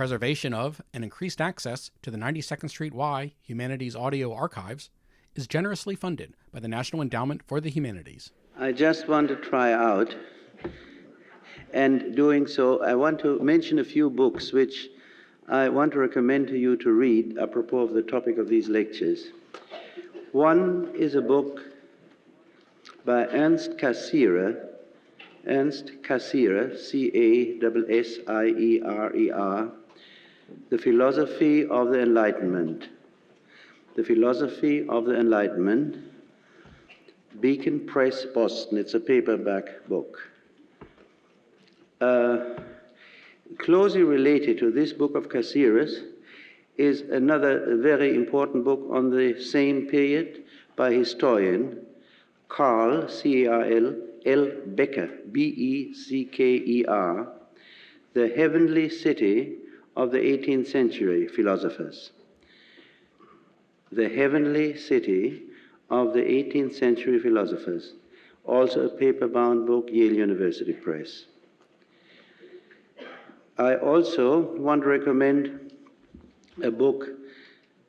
preservation of and increased access to the 92nd Street Y Humanities Audio Archives is generously funded by the National Endowment for the Humanities. I just want to try out, and doing so, I want to mention a few books which I want to recommend to you to read apropos of the topic of these lectures. One is a book by Ernst Cassirer, C-A-S-S-I-E-R-E-R, The Philosophy of the Enlightenment. The Philosophy of the Enlightenment, Beacon Press, Boston. It's a paperback book. Closely related to this book of Cassirer's is another very important book on the same period by historian Karl, C-A-R-L, L. Becker, B-E-C-K-E-R, The Heavenly City of the 18th Century Philosophers. The Heavenly City of the 18th Century Philosophers, also a paper-bound book, Yale University Press. I also want to recommend a book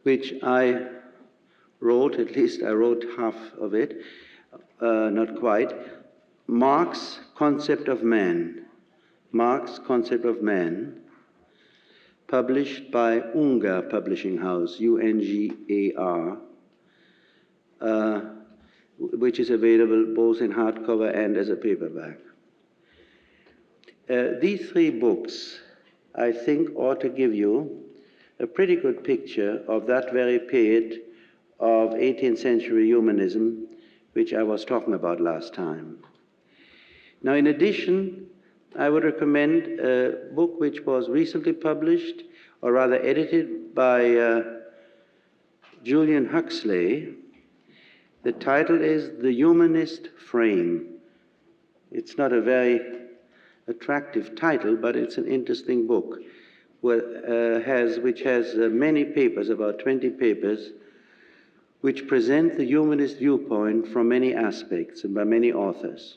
which I wrote, at least I wrote half of it, not quite, Marx's Concept of Man. Marx's Concept of Man, published by Ungar Publishing House, U-N-G-A-R, which is available both in hardcover and as a paperback. These three books, I think, ought to give you a pretty good picture of that very period of 18th century humanism, which I was talking about last time. Now, in addition, I would recommend a book which was recently published, or rather edited, by Julian Huxley. The title is The Humanist Frame. It's not a very attractive title, but it's an interesting book, which has many papers, about 20 papers, which present the humanist viewpoint from many aspects and by many authors.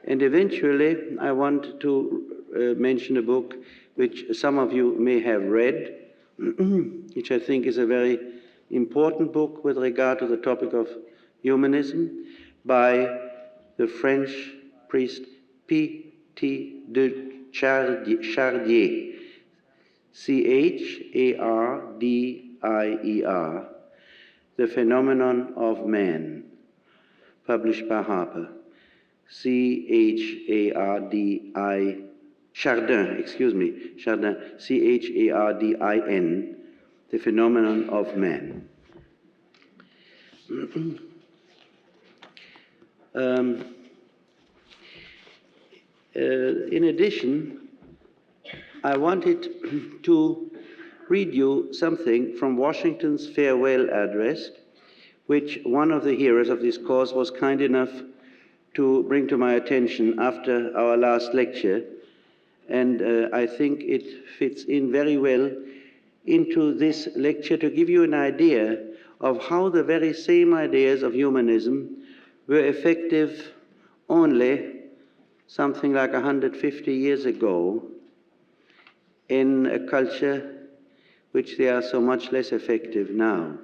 And eventually, I want to mention a book which some of you may have read, which I think is a very important book with regard to the topic of humanism, by the French priest P.T. de Chardier, C-H-A-R-D-I-E-R, The Phenomenon of Man, published by Harper. Chardin, C-H-A-R-D-I-N, The Phenomenon of Man. In addition, I wanted to read you something from Washington's farewell address, which one of the hearers of this course was kind enough to bring to my attention after our last lecture, and I think it fits in very well into this lecture to give you an idea of how the very same ideas of humanism were effective only something like 150 years ago in a culture which they are so much less effective now.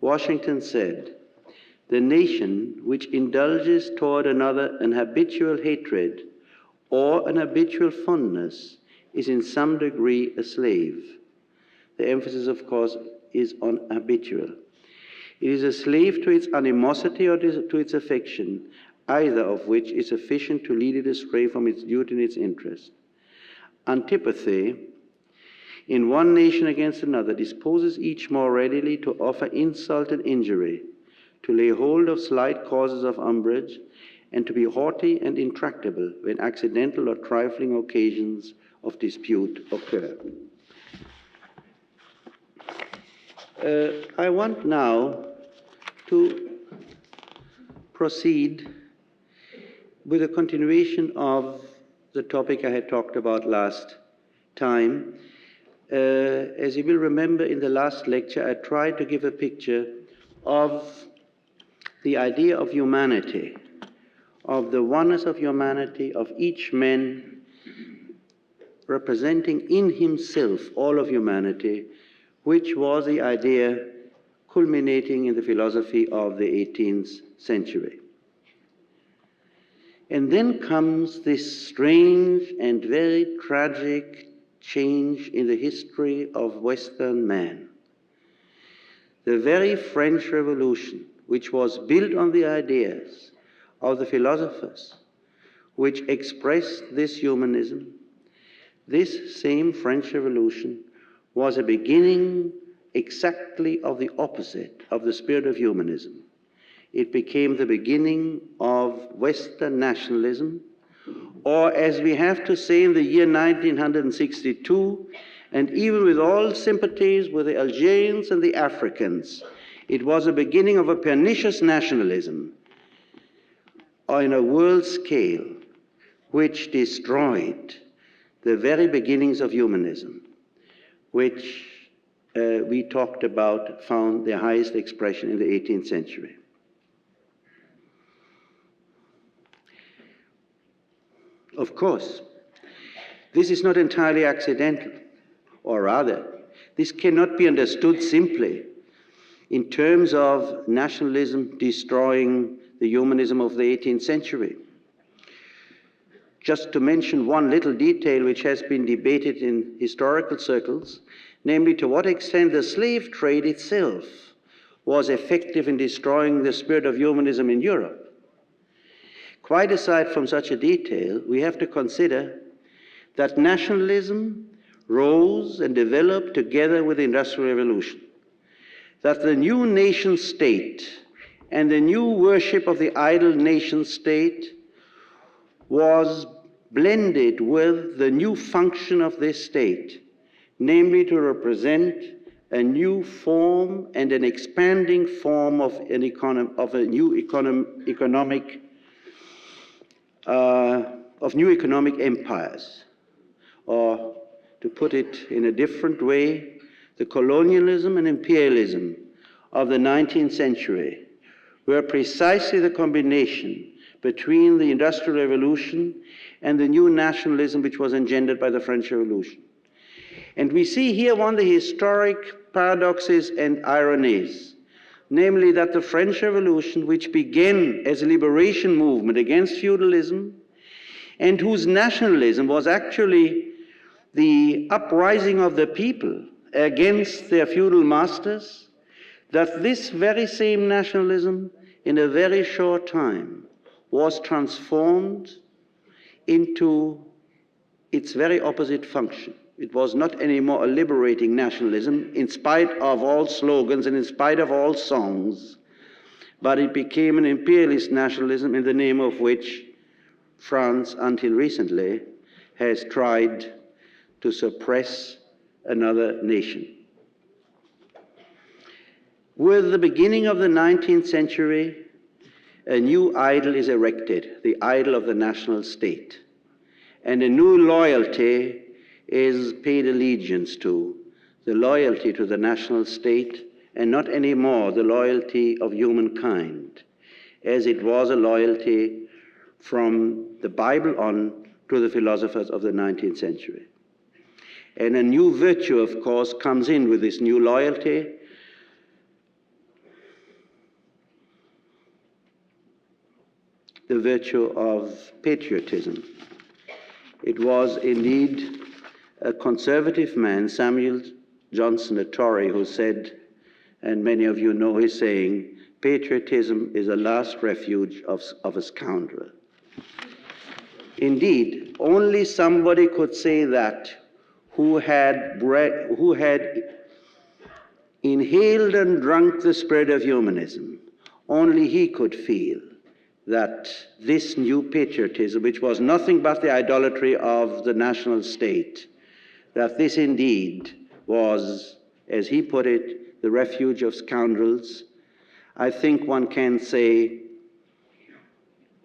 Washington said, "The nation which indulges toward another an habitual hatred or an habitual fondness is in some degree a slave." The emphasis, of course, is on habitual. It is a slave to its animosity or to its affection, either of which is sufficient to lead it astray from its duty and its interest. Antipathy in one nation against another disposes each more readily to offer insult and injury, to lay hold of slight causes of umbrage, and to be haughty and intractable when accidental or trifling occasions of dispute occur. I want now to proceed with a continuation of the topic I had talked about last time. As you will remember, in the last lecture, I tried to give a picture of the idea of humanity, of the oneness of humanity, of each man representing in himself all of humanity, which was the idea culminating in the philosophy of the 18th century. And then comes this strange and very tragic change in the history of Western man. The very French Revolution, which was built on the ideas of the philosophers which expressed this humanism, this same French Revolution was a beginning exactly of the opposite of the spirit of humanism. It became the beginning of Western nationalism, or as we have to say in the year 1962, and even with all sympathies with the Algerians and the Africans, it was a beginning of a pernicious nationalism on a world scale which destroyed the very beginnings of humanism, which we talked about, found their highest expression in the 18th century. Of course, this is not entirely accidental, or rather, this cannot be understood simply in terms of nationalism destroying the humanism of the 18th century. Just to mention one little detail which has been debated in historical circles, namely to what extent the slave trade itself was effective in destroying the spirit of humanism in Europe. Quite aside from such a detail, we have to consider that nationalism rose and developed together with the Industrial Revolution, that the new nation state and the new worship of the idol nation state was blended with the new function of this state, namely to represent a new form and an expanding form of a new economic empires. Or to put it in a different way, the colonialism and imperialism of the 19th century were precisely the combination between the Industrial Revolution and the new nationalism which was engendered by the French Revolution. And we see here one of the historic paradoxes and ironies, namely that the French Revolution, which began as a liberation movement against feudalism, and whose nationalism was actually the uprising of the people against their feudal masters, that this very same nationalism in a very short time was transformed into its very opposite function. It was not anymore a liberating nationalism in spite of all slogans and in spite of all songs, but it became an imperialist nationalism in the name of which France, until recently, has tried to suppress another nation. With the beginning of the 19th century, a new idol is erected, the idol of the national state, and a new loyalty is paid allegiance to, the loyalty to the national state, and not anymore the loyalty of humankind, as it was a loyalty from the Bible on to the philosophers of the 19th century. And a new virtue, of course, comes in with this new loyalty. The virtue of patriotism. It was indeed a conservative man, Samuel Johnson, a Tory, who said, and many of you know his saying, patriotism is the last refuge of a scoundrel. Indeed, only somebody could say that who had inhaled and drunk the spirit of humanism. Only he could feel that this new patriotism, which was nothing but the idolatry of the national state, that this indeed was, as he put it, the refuge of scoundrels. I think one can say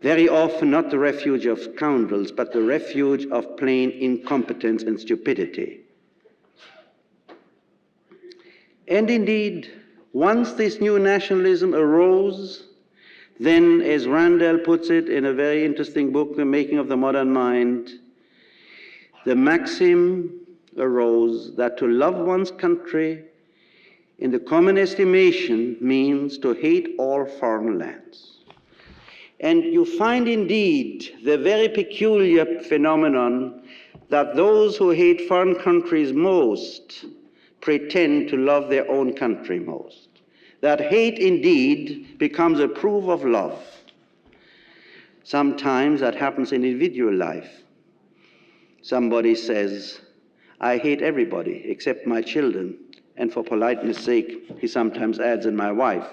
very often not the refuge of scoundrels, but the refuge of plain incompetence and stupidity. And indeed, once this new nationalism arose, then, as Randall puts it in a very interesting book, The Making of the Modern Mind, the maxim arose that to love one's country in the common estimation means to hate all foreign lands. And you find indeed the very peculiar phenomenon that those who hate foreign countries most pretend to love their own country most. That hate indeed becomes a proof of love. Sometimes that happens in individual life. Somebody says, I hate everybody except my children, and for politeness' sake, he sometimes adds, and my wife.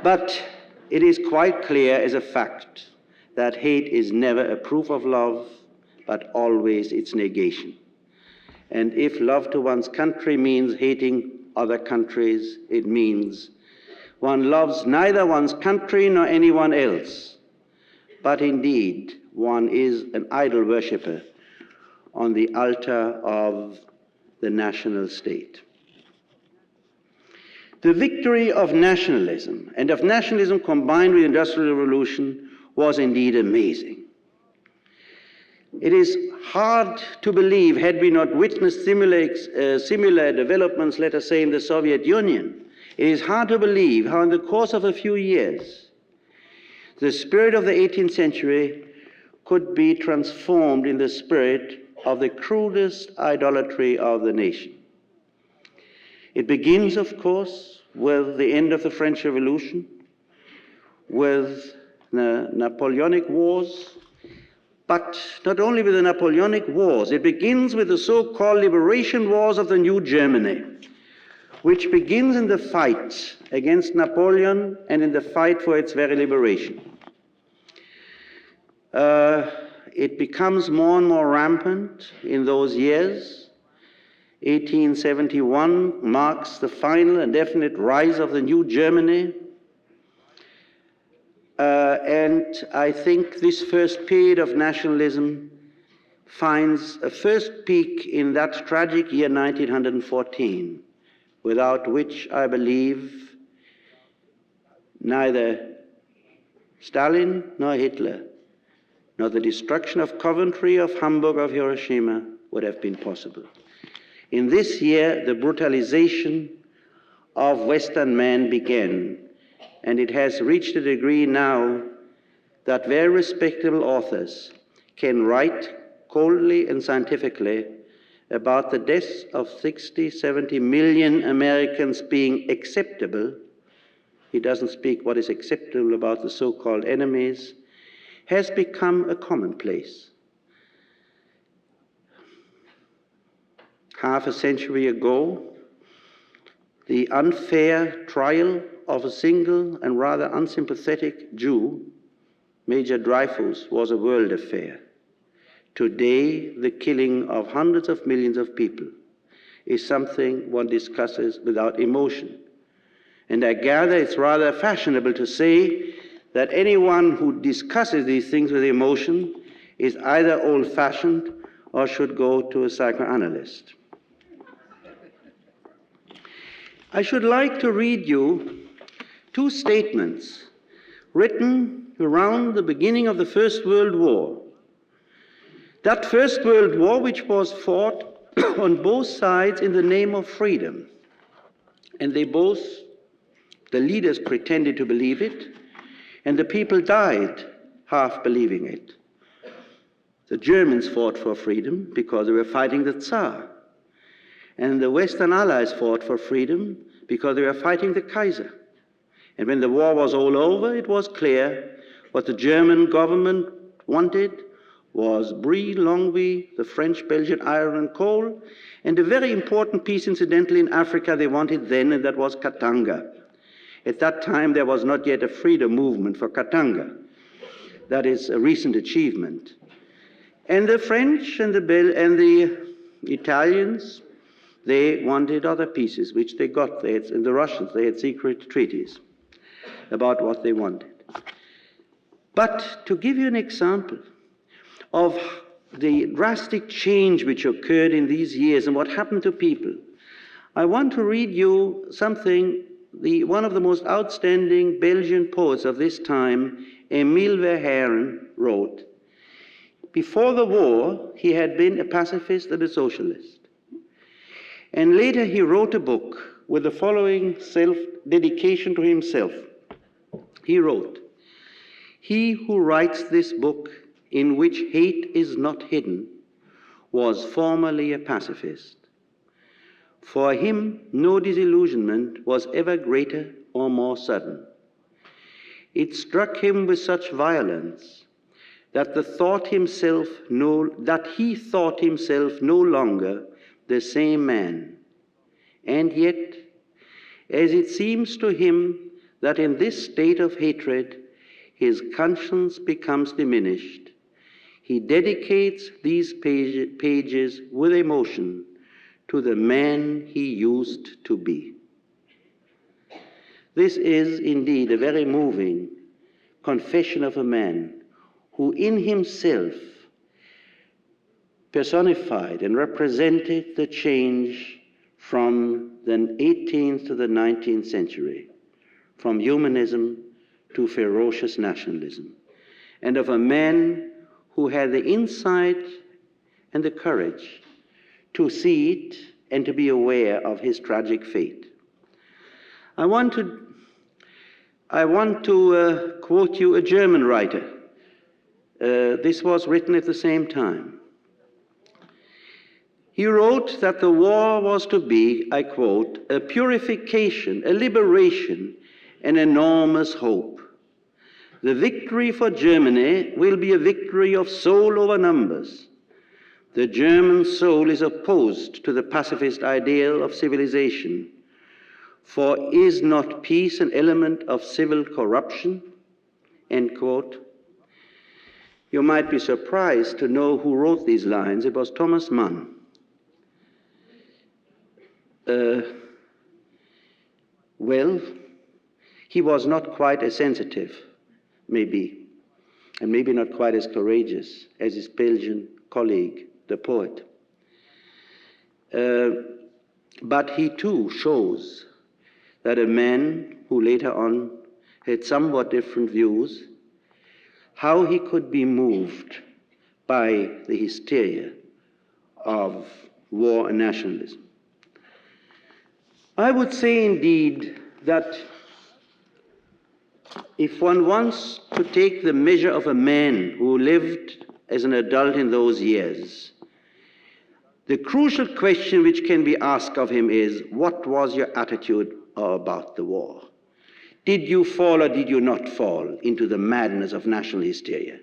But it is quite clear as a fact that hate is never a proof of love, but always its negation. And if love to one's country means hating other countries, it means one loves neither one's country nor anyone else, but indeed one is an idol worshipper on the altar of the national state. The victory of nationalism, and of nationalism combined with the Industrial Revolution, was indeed amazing. It is hard to believe, had we not witnessed similar developments, let us say, in the Soviet Union, it is hard to believe how in the course of a few years, the spirit of the 18th century could be transformed in the spirit of the crudest idolatry of the nation. It begins, of course, with the end of the French Revolution, with the Napoleonic Wars, but not only with the Napoleonic Wars, it begins with the so-called liberation wars of the New Germany, which begins in the fight against Napoleon and in the fight for its very liberation. It becomes more and more rampant in those years. 1871 marks the final and definite rise of the New Germany. And I think this first period of nationalism finds a first peak in that tragic year 1914, without which I believe neither Stalin nor Hitler, nor the destruction of Coventry, of Hamburg, of Hiroshima would have been possible. In this year, the brutalization of Western man began, and it has reached a degree now that very respectable authors can write coldly and scientifically about the deaths of 60, 70 million Americans being acceptable. He doesn't speak what is acceptable about the so-called enemies, has become a commonplace. Half a century ago, the unfair trial of a single and rather unsympathetic Jew, Major Dreyfus, was a world affair. Today, the killing of hundreds of millions of people is something one discusses without emotion. And I gather it's rather fashionable to say that anyone who discusses these things with emotion is either old-fashioned or should go to a psychoanalyst. I should like to read you two statements written around the beginning of the First World War. That First World War, which was fought on both sides in the name of freedom. And the leaders pretended to believe it, and the people died half believing it. The Germans fought for freedom because they were fighting the Tsar. And the Western Allies fought for freedom because they were fighting the Kaiser. And when the war was all over, it was clear what the German government wanted was Brie, Longwy, the French, Belgian iron and coal, and a very important piece, incidentally, in Africa they wanted then, and that was Katanga. At that time, there was not yet a freedom movement for Katanga. That is a recent achievement. And the French and the Italians, they wanted other pieces, which they got. And the Russians, they had secret treaties about what they wanted. But to give you an example of the drastic change which occurred in these years and what happened to people, I want to read you something one of the most outstanding Belgian poets of this time, Emile Verhaeren, wrote. before the war, he had been a pacifist and a socialist. And later he wrote a book with the following self-dedication to himself. He wrote, "He who writes this book in which hate is not hidden was formerly a pacifist. For him, no disillusionment was ever greater or more sudden. It struck him with such violence that he thought himself no longer the same man. And yet, as it seems to him that in this state of hatred his conscience becomes diminished, he dedicates these pages with emotion to the man he used to be." This is indeed a very moving confession of a man who in himself personified and represented the change from the 18th to the 19th century, from humanism to ferocious nationalism, and of a man who had the insight and the courage to see it and to be aware of his tragic fate. I want to quote you a German writer. This was written at the same time. He wrote that the war was to be, I quote, "a purification, a liberation, an enormous hope. The victory for Germany will be a victory of soul over numbers. The German soul is opposed to the pacifist ideal of civilization. For is not peace an element of civil corruption?" End quote. You might be surprised to know who wrote these lines. It was Thomas Mann. Well, he was not quite as sensitive, maybe, and maybe not quite as courageous as his Belgian colleague, the poet. But he too shows that a man who later on had somewhat different views, how he could be moved by the hysteria of war and nationalism. I would say indeed that if one wants to take the measure of a man who lived as an adult in those years, the crucial question which can be asked of him is, what was your attitude about the war? Did you fall or did you not fall into the madness of national hysteria?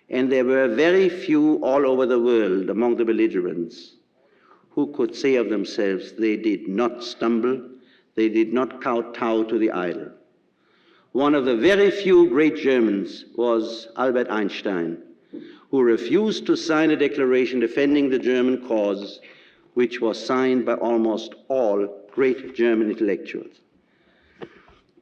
And there were very few all over the world among the belligerents who could say of themselves they did not stumble, they did not kowtow to the idol. One of the very few great Germans was Albert Einstein, who refused to sign a declaration defending the German cause, which was signed by almost all great German intellectuals.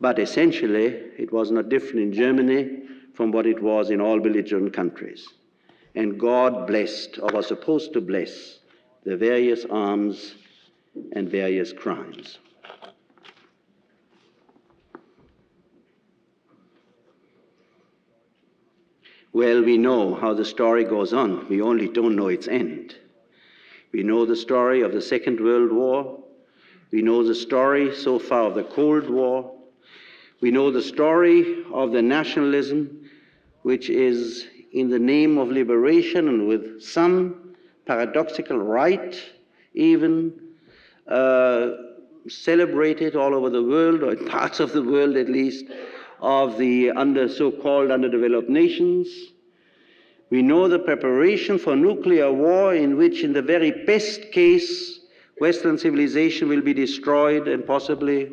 But essentially, it was not different in Germany from what it was in all belligerent countries. And God blessed, or was supposed to bless, the various arms and various crimes. Well, we know how the story goes on. We only don't know its end. We know the story of the Second World War. We know the story so far of the Cold War. We know the story of the nationalism, which is in the name of liberation and with some paradoxical right even celebrated all over the world, or in parts of the world at least, of the so-called underdeveloped nations. We know the preparation for nuclear war, in which in the very best case Western civilization will be destroyed and possibly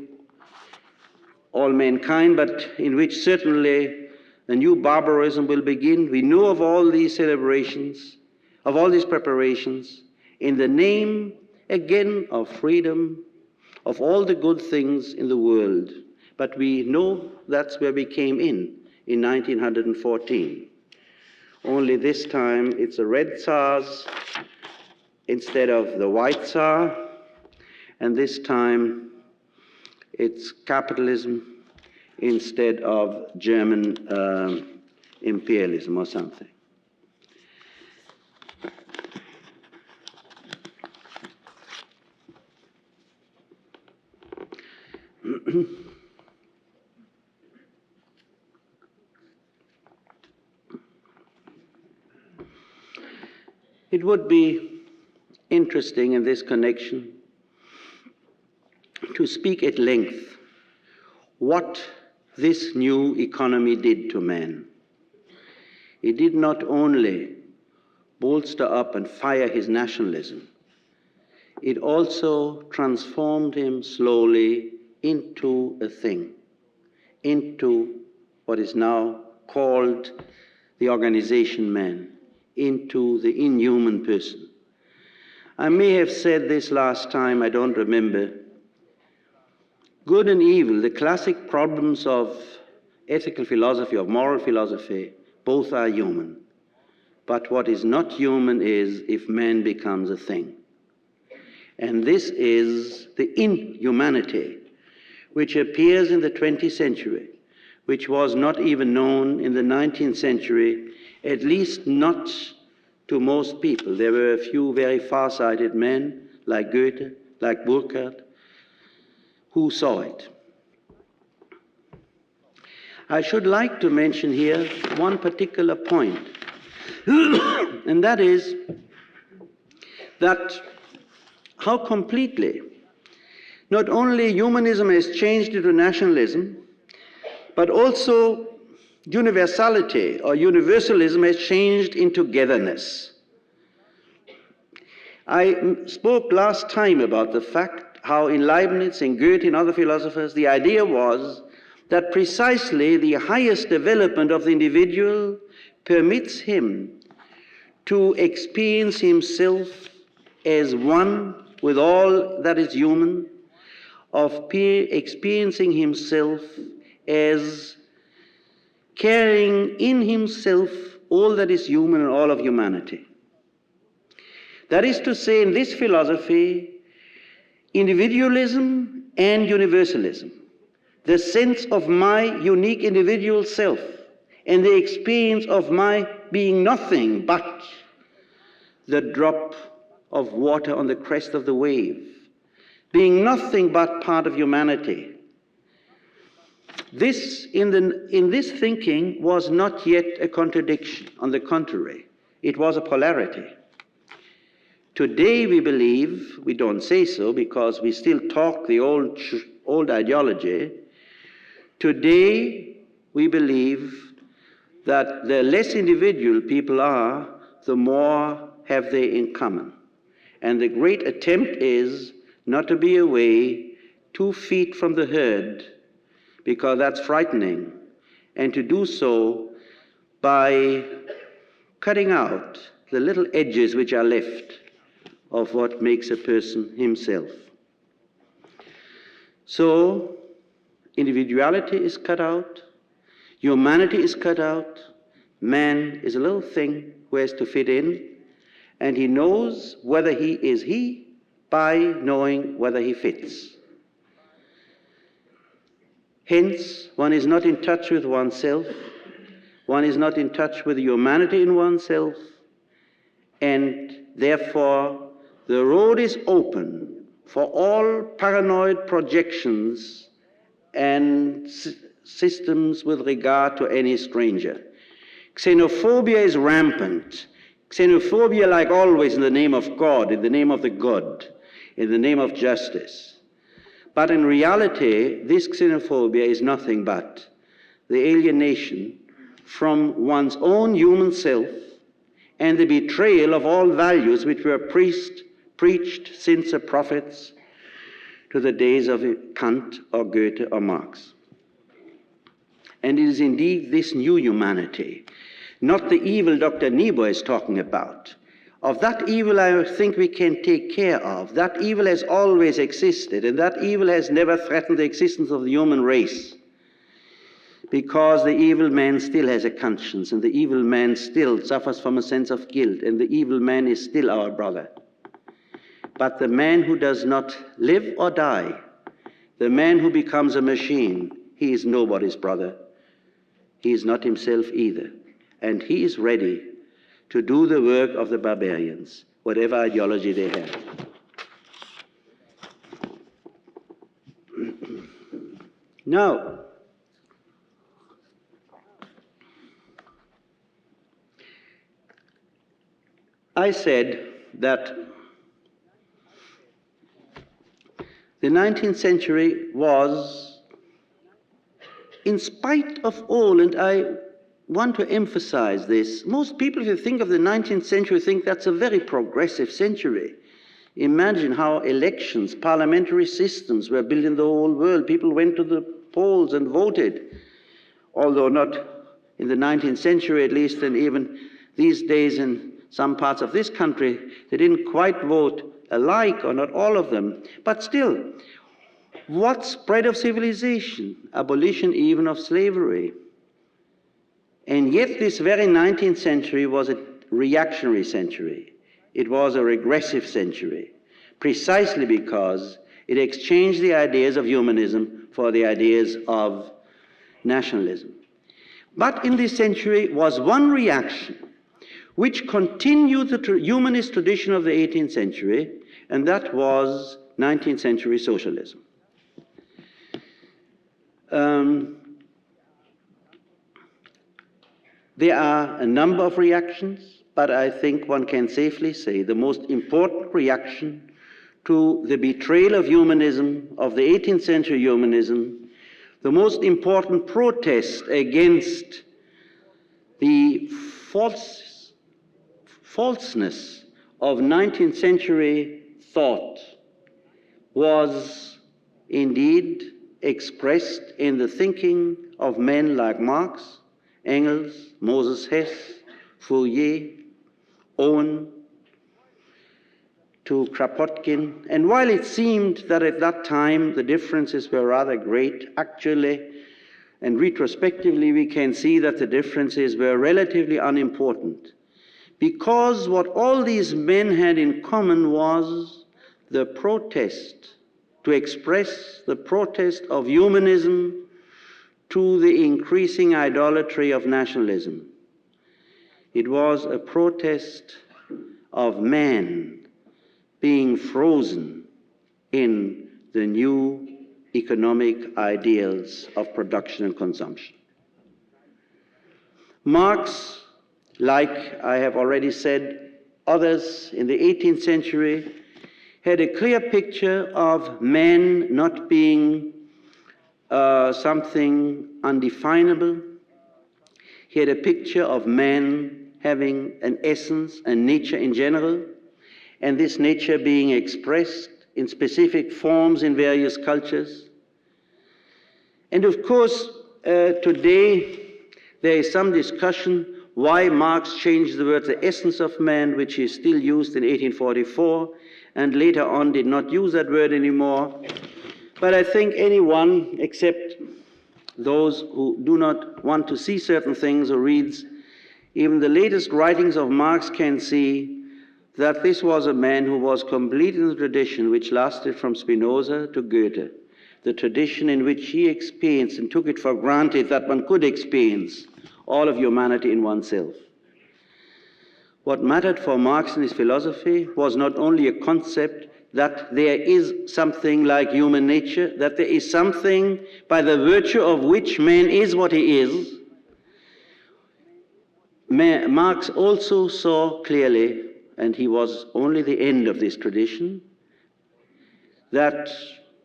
all mankind, but in which certainly a new barbarism will begin. We know of all these celebrations, of all these preparations, in the name, again, of freedom, of all the good things in the world. But we know that's where we came in 1914. Only this time it's a red Tsars instead of the white Tsar, and this time it's capitalism instead of German imperialism or something. It would be interesting in this connection to speak at length what this new economy did to man. It did not only bolster up and fire his nationalism, it also transformed him slowly into a thing, into what is now called the organization man, into the inhuman person. I may have said this last time, I don't remember. Good and evil, the classic problems of ethical philosophy, of moral philosophy, both are human. But what is not human is if man becomes a thing. And this is the inhumanity which appears in the 20th century, which was not even known in the 19th century, at least not to most people. There were a few very far-sighted men, like Goethe, like Burckhardt, who saw it. I should like to mention here one particular point, and that is that how completely not only humanism has changed into nationalism, but also universality or universalism has changed into togetherness. I spoke last time about the fact how in Leibniz and Goethe and other philosophers the idea was that precisely the highest development of the individual permits him to experience himself as one with all that is human, of experiencing himself as carrying in himself all that is human and all of humanity. That is to say, in this philosophy, individualism and universalism, the sense of my unique individual self and the experience of my being nothing but the drop of water on the crest of the wave, being nothing but part of humanity. This, in this thinking, was not yet a contradiction. On the contrary, it was a polarity. Today we believe, we don't say so because we still talk the old ideology. Today we believe that the less individual people are, the more have they in common. And the great attempt is not to be away 2 feet from the herd, because that's frightening, and to do so by cutting out the little edges which are left of what makes a person himself. So, individuality is cut out, humanity is cut out, man is a little thing who has to fit in, and he knows whether he is he by knowing whether he fits. Hence, one is not in touch with oneself, one is not in touch with the humanity in oneself, and therefore the road is open for all paranoid projections and systems with regard to any stranger. Xenophobia is rampant. Xenophobia, like always, in the name of God, in the name of the God, in the name of justice. But in reality, this xenophobia is nothing but the alienation from one's own human self and the betrayal of all values which were preached since the prophets to the days of Kant or Goethe or Marx. And it is indeed this new humanity, not the evil Dr. Niebuhr is talking about. Of that evil I think we can take care of. That evil has always existed, and that evil has never threatened the existence of the human race, because the evil man still has a conscience, and the evil man still suffers from a sense of guilt, and the evil man is still our brother. But the man who does not live or die, the man who becomes a machine, he is nobody's brother. He is not himself either. And he is ready to do the work of the barbarians, whatever ideology they have. Now, I said that the 19th century was, in spite of all, and I want to emphasize this, most people, if you think of the 19th century, think that's a very progressive century. Imagine how elections, parliamentary systems were built in the whole world. People went to the polls and voted, although not in the 19th century at least, and even these days in some parts of this country, they didn't quite vote alike, or not all of them. But still, what spread of civilization? Abolition even of slavery. And yet this very 19th century was a reactionary century. It was a regressive century, precisely because it exchanged the ideas of humanism for the ideas of nationalism. But in this century was one reaction which continued the humanist tradition of the 18th century, and that was 19th century socialism. There are a number of reactions, but I think one can safely say the most important reaction to the betrayal of humanism, of the 18th century humanism, the most important protest against the falseness of 19th century thought was indeed expressed in the thinking of men like Marx, Engels, Moses Hess, Fourier, Owen, to Kropotkin. And while it seemed that at that time the differences were rather great, actually and retrospectively we can see that the differences were relatively unimportant, because what all these men had in common was the protest, to express the protest of humanism to the increasing idolatry of nationalism. It was a protest of man being frozen in the new economic ideals of production and consumption. Marx, like I have already said, others in the 18th century, had a clear picture of man not being something undefinable. He had a picture of man having an essence and nature in general, and this nature being expressed in specific forms in various cultures. And of course, today there is some discussion why Marx changed the word the essence of man, which is still used in 1844, and later on did not use that word anymore. But I think anyone, except those who do not want to see certain things or reads even the latest writings of Marx, can see that this was a man who was complete in the tradition which lasted from Spinoza to Goethe, the tradition in which he experienced and took it for granted that one could experience all of humanity in oneself. What mattered for Marx in his philosophy was not only a concept that there is something like human nature, that there is something by the virtue of which man is what he is. Marx also saw clearly, and he was only the end of this tradition, that,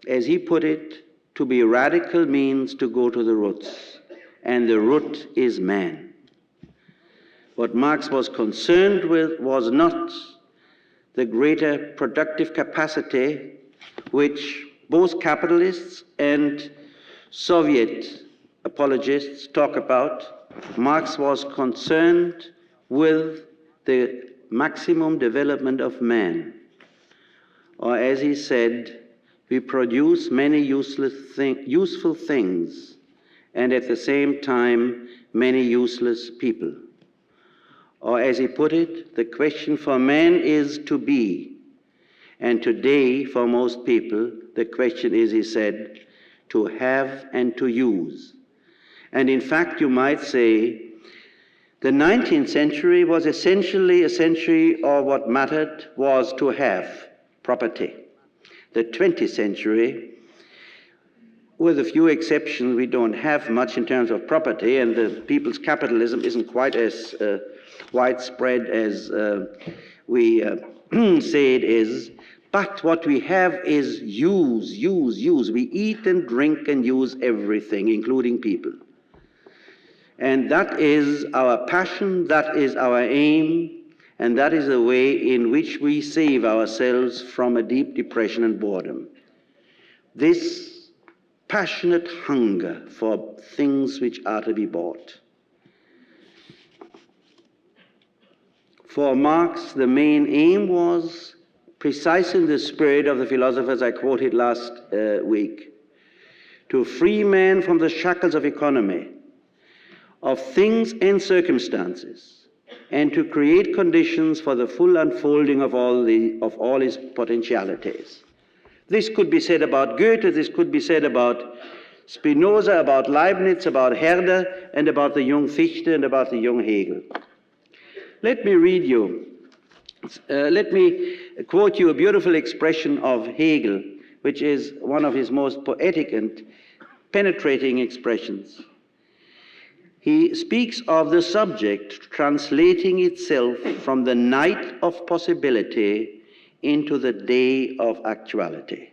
as he put it, to be radical means to go to the roots, and the root is man. What Marx was concerned with was not the greater productive capacity which both capitalists and Soviet apologists talk about. Marx was concerned with the maximum development of man. Or as he said, we produce many useful things, and at the same time, many useless people. Or as he put it, the question for man is to be. And today, for most people, the question is, he said, to have and to use. And in fact, you might say, the 19th century was essentially a century of what mattered was to have property. The 20th century with a few exceptions, we don't have much in terms of property, and the people's capitalism isn't quite as widespread as we say it is. But what we have is use. We eat and drink and use everything, including people. And that is our passion, that is our aim, and that is the way in which we save ourselves from a deep depression and boredom. This passionate hunger for things which are to be bought. For Marx, the main aim was precise in the spirit of the philosophers I quoted last week, to free man from the shackles of economy, of things and circumstances, and to create conditions for the full unfolding of all his potentialities. This could be said about Goethe, this could be said about Spinoza, about Leibniz, about Herder, and about the young Fichte and about the young Hegel. Let me read you, let me quote you a beautiful expression of Hegel, which is one of his most poetic and penetrating expressions. He speaks of the subject translating itself from the night of possibility into the day of actuality.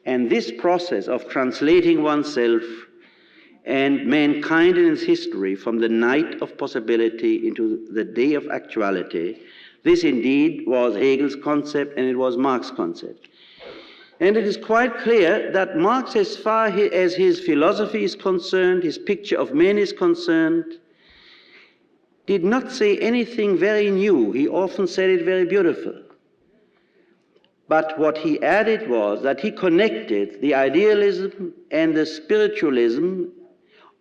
And this process of translating oneself and mankind in its history from the night of possibility into the day of actuality, this indeed was Hegel's concept and it was Marx's concept. And it is quite clear that Marx, as far as his philosophy is concerned, his picture of men is concerned, did not say anything very new. He often said it very beautiful. But what he added was that he connected the idealism and the spiritualism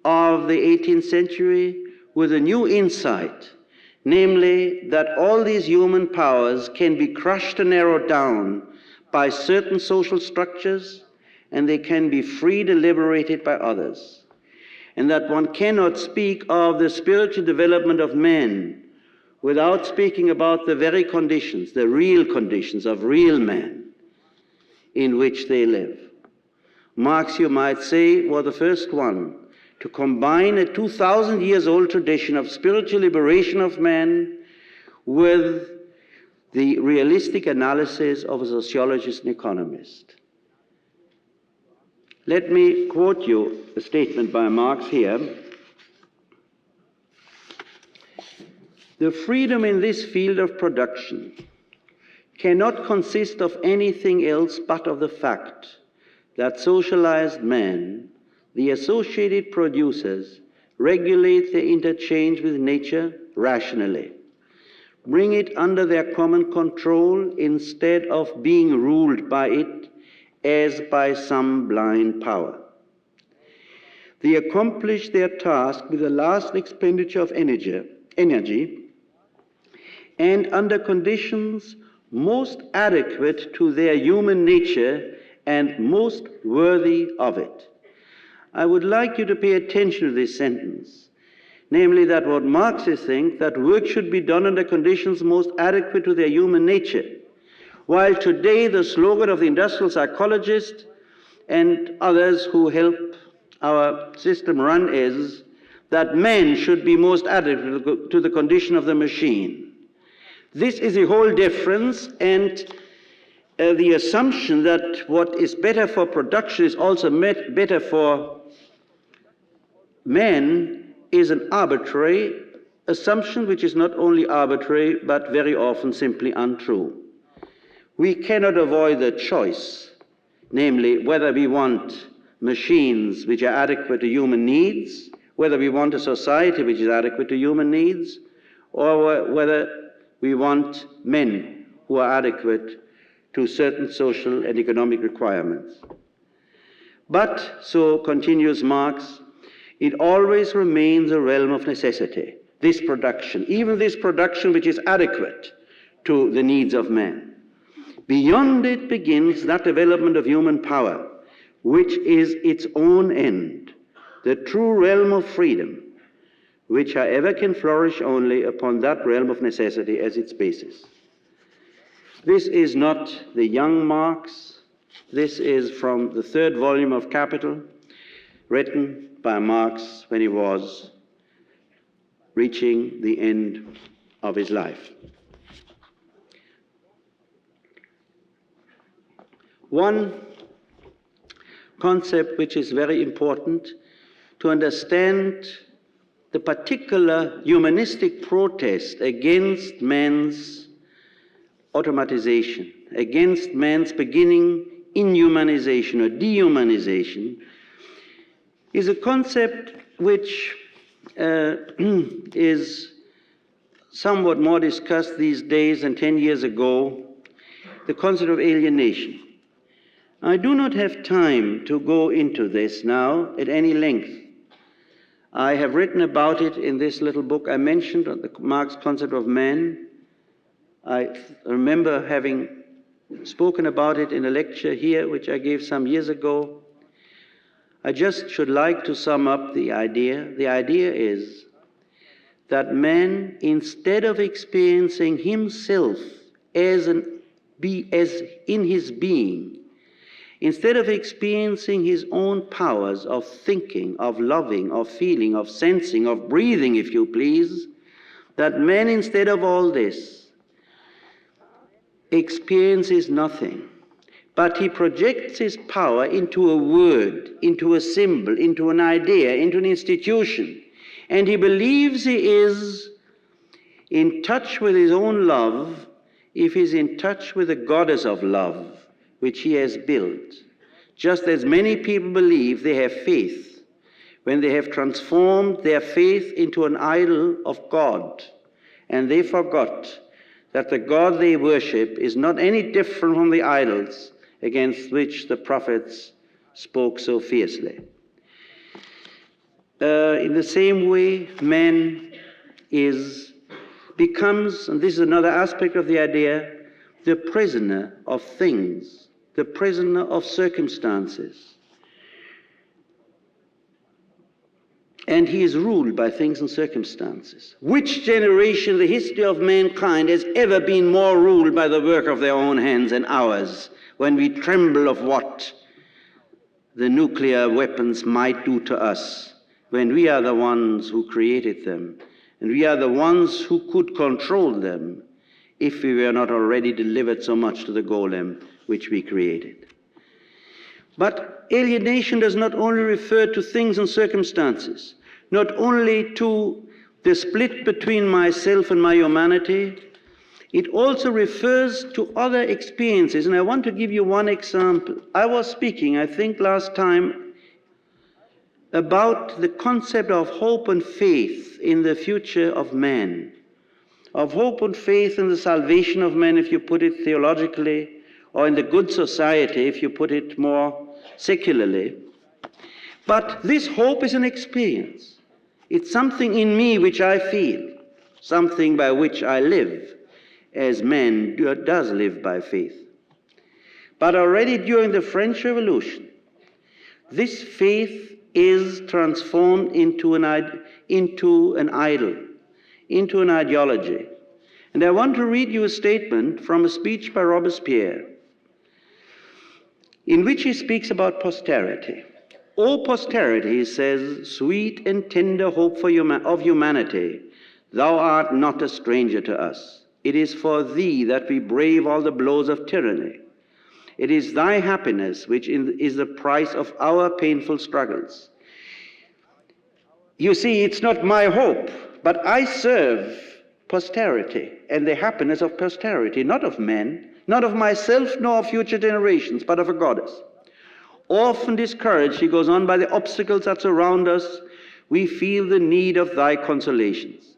of the 18th century with a new insight, namely that all these human powers can be crushed and narrowed down by certain social structures, and they can be freed and liberated by others. And that one cannot speak of the spiritual development of men without speaking about the very conditions, the real conditions of real men in which they live. Marx, you might say, was the first one to combine a 2,000 years old tradition of spiritual liberation of man with the realistic analysis of a sociologist and economist. Let me quote you a statement by Marx here. The freedom in this field of production cannot consist of anything else but of the fact that socialized men, the associated producers, regulate their interchange with nature rationally, bring it under their common control instead of being ruled by it as by some blind power. They accomplish their task with the last expenditure of energy and under conditions most adequate to their human nature and most worthy of it. I would like you to pay attention to this sentence, namely that what Marxists think, that work should be done under conditions most adequate to their human nature, while today the slogan of the industrial psychologist and others who help our system run is that men should be most adequate to the condition of the machine. This is a whole difference, and the assumption that what is better for production is also better for men is an arbitrary assumption, which is not only arbitrary, but very often simply untrue. We cannot avoid the choice, namely whether we want machines which are adequate to human needs, whether we want a society which is adequate to human needs, or whether we want men who are adequate to certain social and economic requirements. But, so continues Marx, it always remains a realm of necessity, this production, even this production which is adequate to the needs of man. Beyond it begins that development of human power, which is its own end, the true realm of freedom, which however can flourish only upon that realm of necessity as its basis. This is not the young Marx, This is from the third volume of Capital, written by Marx when he was reaching the end of his life. One concept which is very important to understand the particular humanistic protest against man's automatization, against man's beginning inhumanization or dehumanization, is a concept which is somewhat more discussed these days than 10 years ago, the concept of alienation. I do not have time to go into this now at any length. I have written about it in this little book I mentioned, on the Marx concept of man. I remember having spoken about it in a lecture here, which I gave some years ago. I just should like to sum up the idea. The idea is that man, instead of experiencing himself as in his being, instead of experiencing his own powers of thinking, of loving, of feeling, of sensing, of breathing, if you please, that man, instead of all this, experiences nothing, but he projects his power into a word, into a symbol, into an idea, into an institution, and he believes he is in touch with his own love if he's in touch with the goddess of love, which he has built. Just as many people believe they have faith when they have transformed their faith into an idol of God, and they forgot that the God they worship is not any different from the idols against which the prophets spoke so fiercely. In the same way, man becomes, and this is another aspect of the idea, the prisoner of things, the prisoner of circumstances. And he is ruled by things and circumstances. Which generation in the history of mankind has ever been more ruled by the work of their own hands than ours, when we tremble of what the nuclear weapons might do to us, when we are the ones who created them, and we are the ones who could control them if we were not already delivered so much to the golem which we created. But alienation does not only refer to things and circumstances, not only to the split between myself and my humanity, it also refers to other experiences. And I want to give you one example. I was speaking, I think last time, about the concept of hope and faith in the future of man, of hope and faith in the salvation of man, if you put it theologically, or in the good society, if you put it more secularly. But this hope is an experience. It's something in me which I feel, something by which I live, as man does live by faith. But already during the French Revolution, this faith is transformed into an idol, into an ideology. And I want to read you a statement from a speech by Robespierre, in which he speaks about posterity. O posterity, he says, sweet and tender hope of humanity, thou art not a stranger to us. It is for thee that we brave all the blows of tyranny. It is thy happiness which is the price of our painful struggles. You see, it's not my hope, but I serve posterity and the happiness of posterity, not of men, not of myself, nor of future generations, but of a goddess. Often discouraged, he goes on, by the obstacles that surround us, we feel the need of thy consolations.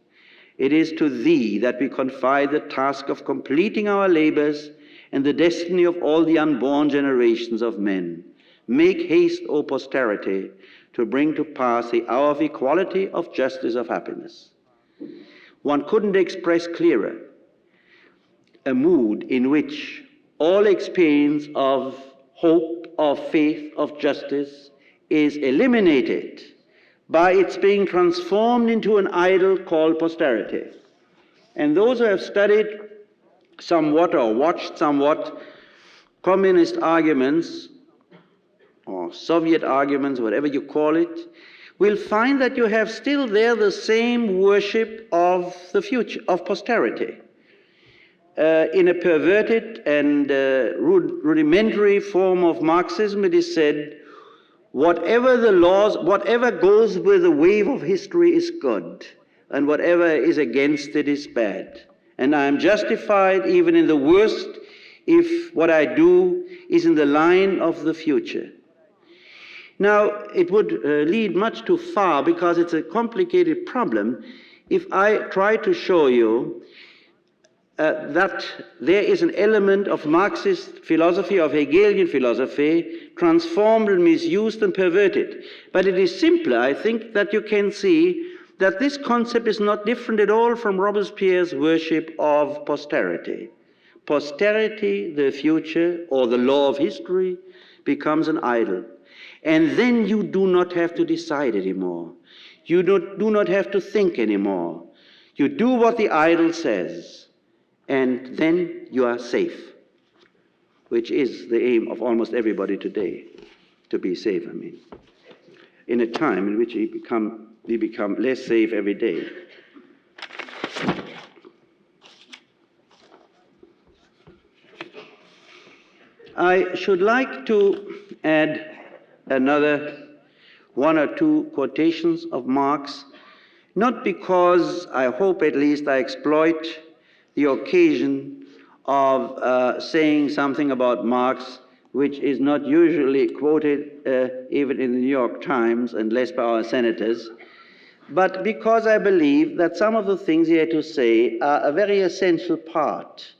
It is to thee that we confide the task of completing our labors and the destiny of all the unborn generations of men. Make haste, O posterity, to bring to pass the hour of equality, of justice, of happiness. One couldn't express clearer a mood in which all experience of hope, of faith, of justice is eliminated by its being transformed into an idol called posterity. And those who have studied somewhat or watched somewhat communist arguments, or Soviet arguments, whatever you call it, will find that you have still there the same worship of the future, of posterity. In a perverted and rudimentary form of Marxism, it is said, whatever the laws, whatever goes with the wave of history is good, and whatever is against it is bad. And I am justified even in the worst if what I do is in the line of the future. Now, it would lead much too far, because it's a complicated problem, if I try to show you that there is an element of Marxist philosophy, of Hegelian philosophy, transformed and misused and perverted. But it is simpler, I think, that you can see that this concept is not different at all from Robespierre's worship of posterity. Posterity, the future, or the law of history, becomes an idol. And then you do not have to decide anymore. You do not have to think anymore. You do what the idol says, and then you are safe, which is the aim of almost everybody today, to be safe, I mean, in a time in which we become less safe every day. I should like to add another one or two quotations of Marx, not because I hope at least I exploit the occasion of saying something about Marx which is not usually quoted even in the New York Times, and less by our senators, but because I believe that some of the things he had to say are a very essential part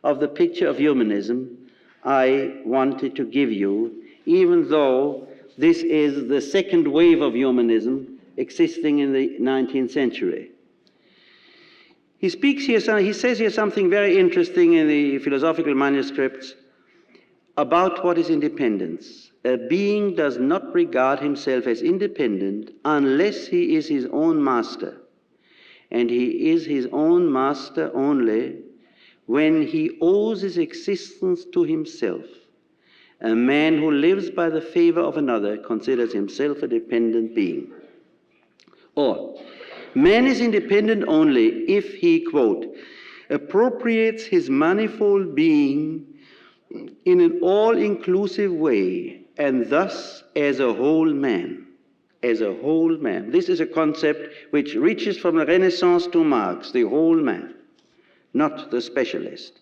of the picture of humanism I wanted to give you, even though this is the second wave of humanism existing in the 19th century. He says here something very interesting in the philosophical manuscripts about what is independence. A being does not regard himself as independent unless he is his own master. And he is his own master only when he owes his existence to himself. A man who lives by the favor of another considers himself a dependent being. Or, man is independent only if he, quote, appropriates his manifold being in an all-inclusive way, and thus as a whole man. As a whole man. This is a concept which reaches from the Renaissance to Marx, the whole man, not the specialist.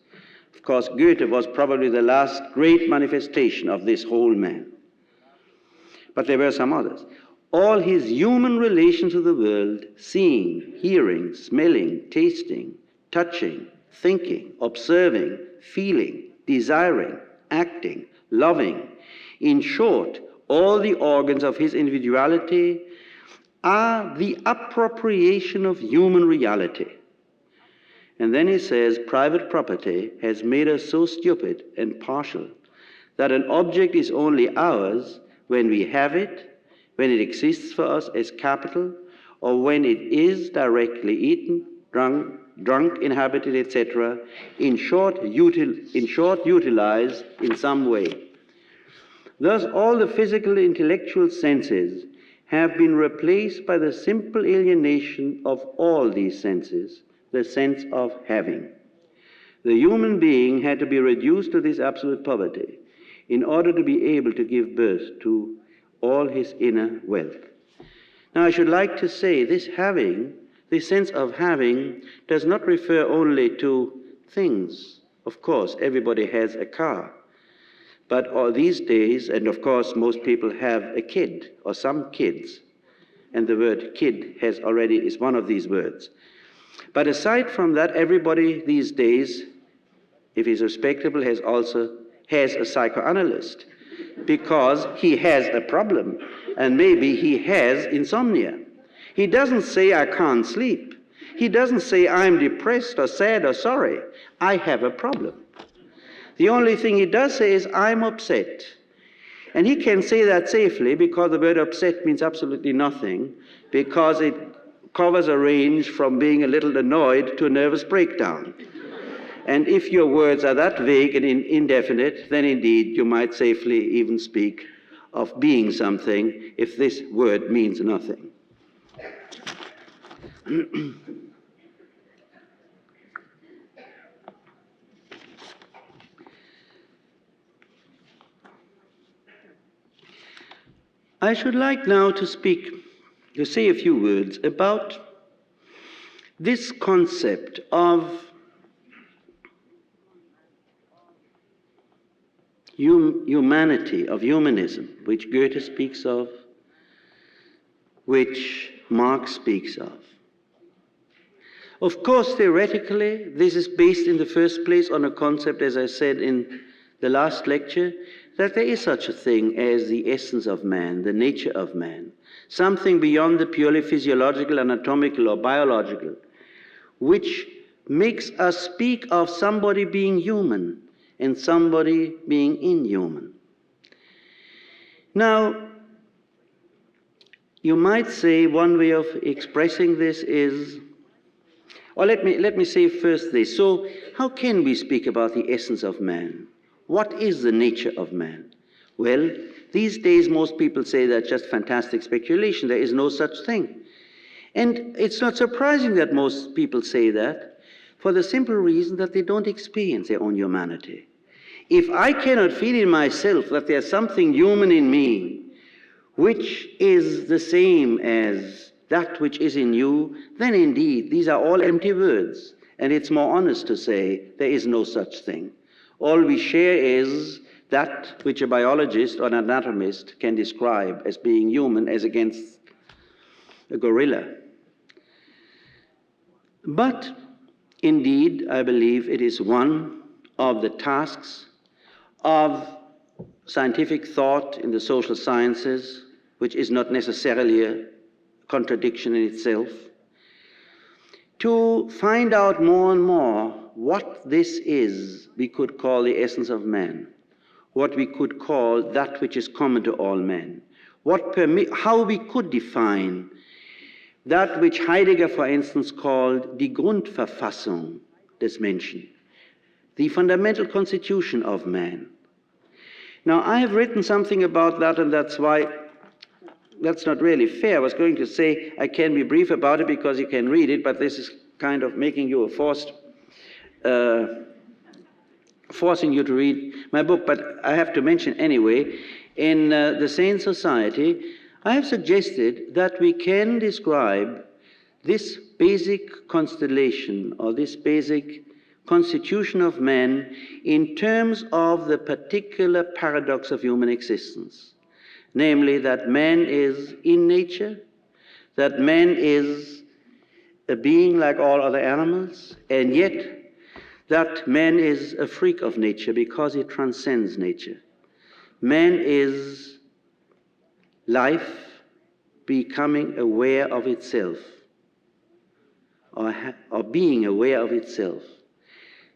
Of course, Goethe was probably the last great manifestation of this whole man. But there were some others. All his human relations to the world, seeing, hearing, smelling, tasting, touching, thinking, observing, feeling, desiring, acting, loving, in short, all the organs of his individuality are the appropriation of human reality. And then he says, private property has made us so stupid and partial that an object is only ours when we have it, when it exists for us as capital, or when it is directly eaten, drunk, inhabited, etc., in short, utilized in some way. Thus, all the physical, intellectual senses have been replaced by the simple alienation of all these senses, the sense of having. The human being had to be reduced to this absolute poverty in order to be able to give birth to all his inner wealth. Now, I should like to say this having, this sense of having, does not refer only to things. Of course, everybody has a car. But all these days, and of course most people have a kid or some kids, and the word kid is one of these words. But aside from that, everybody these days, if he's respectable, has a psychoanalyst, because he has a problem, and maybe he has insomnia. He doesn't say, I can't sleep. He doesn't say, I'm depressed or sad or sorry. I have a problem. The only thing he does say is, I'm upset. And he can say that safely because the word upset means absolutely nothing, because it covers a range from being a little annoyed to a nervous breakdown. And if your words are that vague and indefinite, then indeed you might safely even speak of being something if this word means nothing. I should like now to say a few words about this concept of humanity, of humanism, which Goethe speaks of, which Marx speaks of. Of course, theoretically, this is based in the first place on a concept, as I said in the last lecture, that there is such a thing as the essence of man, the nature of man, something beyond the purely physiological, anatomical, or biological, which makes us speak of somebody being human and somebody being inhuman. Now, you might say one way of expressing this is, or let me say first this. So, how can we speak about the essence of man? What is the nature of man? Well, these days most people say that's just fantastic speculation. There is no such thing. And it's not surprising that most people say that, for the simple reason that they don't experience their own humanity. If I cannot feel in myself that there's something human in me, which is the same as that which is in you, then indeed these are all empty words. And it's more honest to say there is no such thing. All we share is that which a biologist or an anatomist can describe as being human as against a gorilla. But indeed, I believe it is one of the tasks of scientific thought in the social sciences, which is not necessarily a contradiction in itself, to find out more and more what this is we could call the essence of man, what we could call that which is common to all men, how we could define that which Heidegger, for instance, called die Grundverfassung des Menschen, the fundamental constitution of man. Now, I have written something about that, and that's not really fair. I was going to say I can be brief about it because you can read it, but this is kind of making you forcing you to read my book. But I have to mention anyway, in the Sane Society, I have suggested that we can describe this basic constellation or this basic constitution of man in terms of the particular paradox of human existence. Namely, that man is in nature, that man is a being like all other animals, and yet that man is a freak of nature because he transcends nature. Man is life becoming aware of itself, or being aware of itself,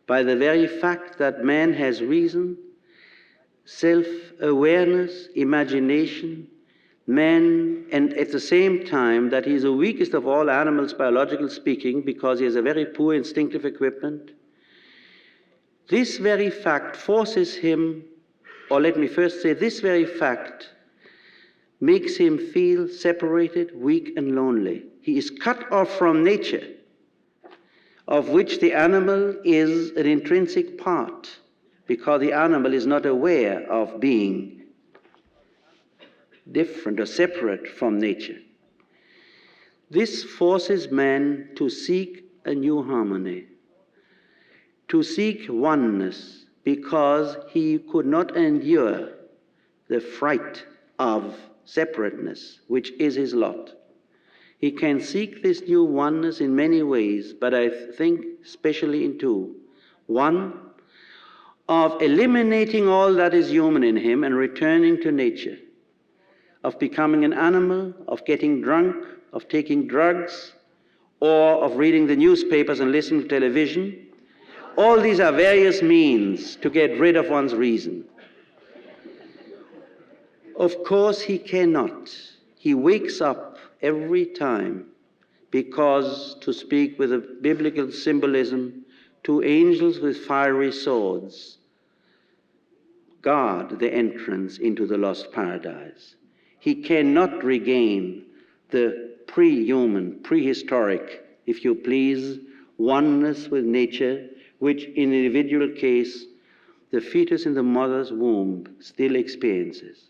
by the very fact that man has reason, self-awareness, imagination, man, and at the same time that he is the weakest of all animals, biologically speaking, because he has a very poor instinctive equipment. This very fact forces him, or let me first say, this very fact makes him feel separated, weak, and lonely. He is cut off from nature, of which the animal is an intrinsic part, because the animal is not aware of being different or separate from nature. This forces man to seek a new harmony, to seek oneness, because he could not endure the fright of separateness, which is his lot. He can seek this new oneness in many ways, but I think especially in two. One, of eliminating all that is human in him and returning to nature, of becoming an animal, of getting drunk, of taking drugs, or of reading the newspapers and listening to television. All these are various means to get rid of one's reason. Of course he cannot. He wakes up every time because, to speak with a biblical symbolism, two angels with fiery swords guard the entrance into the lost paradise. He cannot regain the pre-human, prehistoric, if you please, oneness with nature, which in an individual case the fetus in the mother's womb still experiences.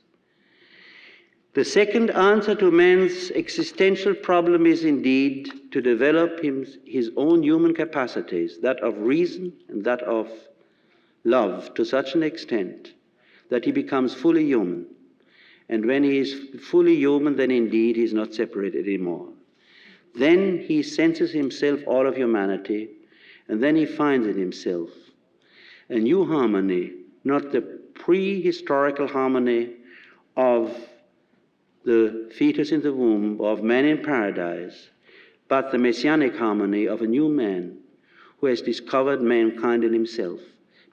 The second answer to man's existential problem is indeed to develop his own human capacities, that of reason and that of love, to such an extent that he becomes fully human. And when he is fully human, then indeed he is not separated anymore. Then he senses himself all of humanity, and then he finds in himself a new harmony, not the prehistorical harmony of the fetus in the womb, of man in paradise, but the messianic harmony of a new man who has discovered mankind in himself,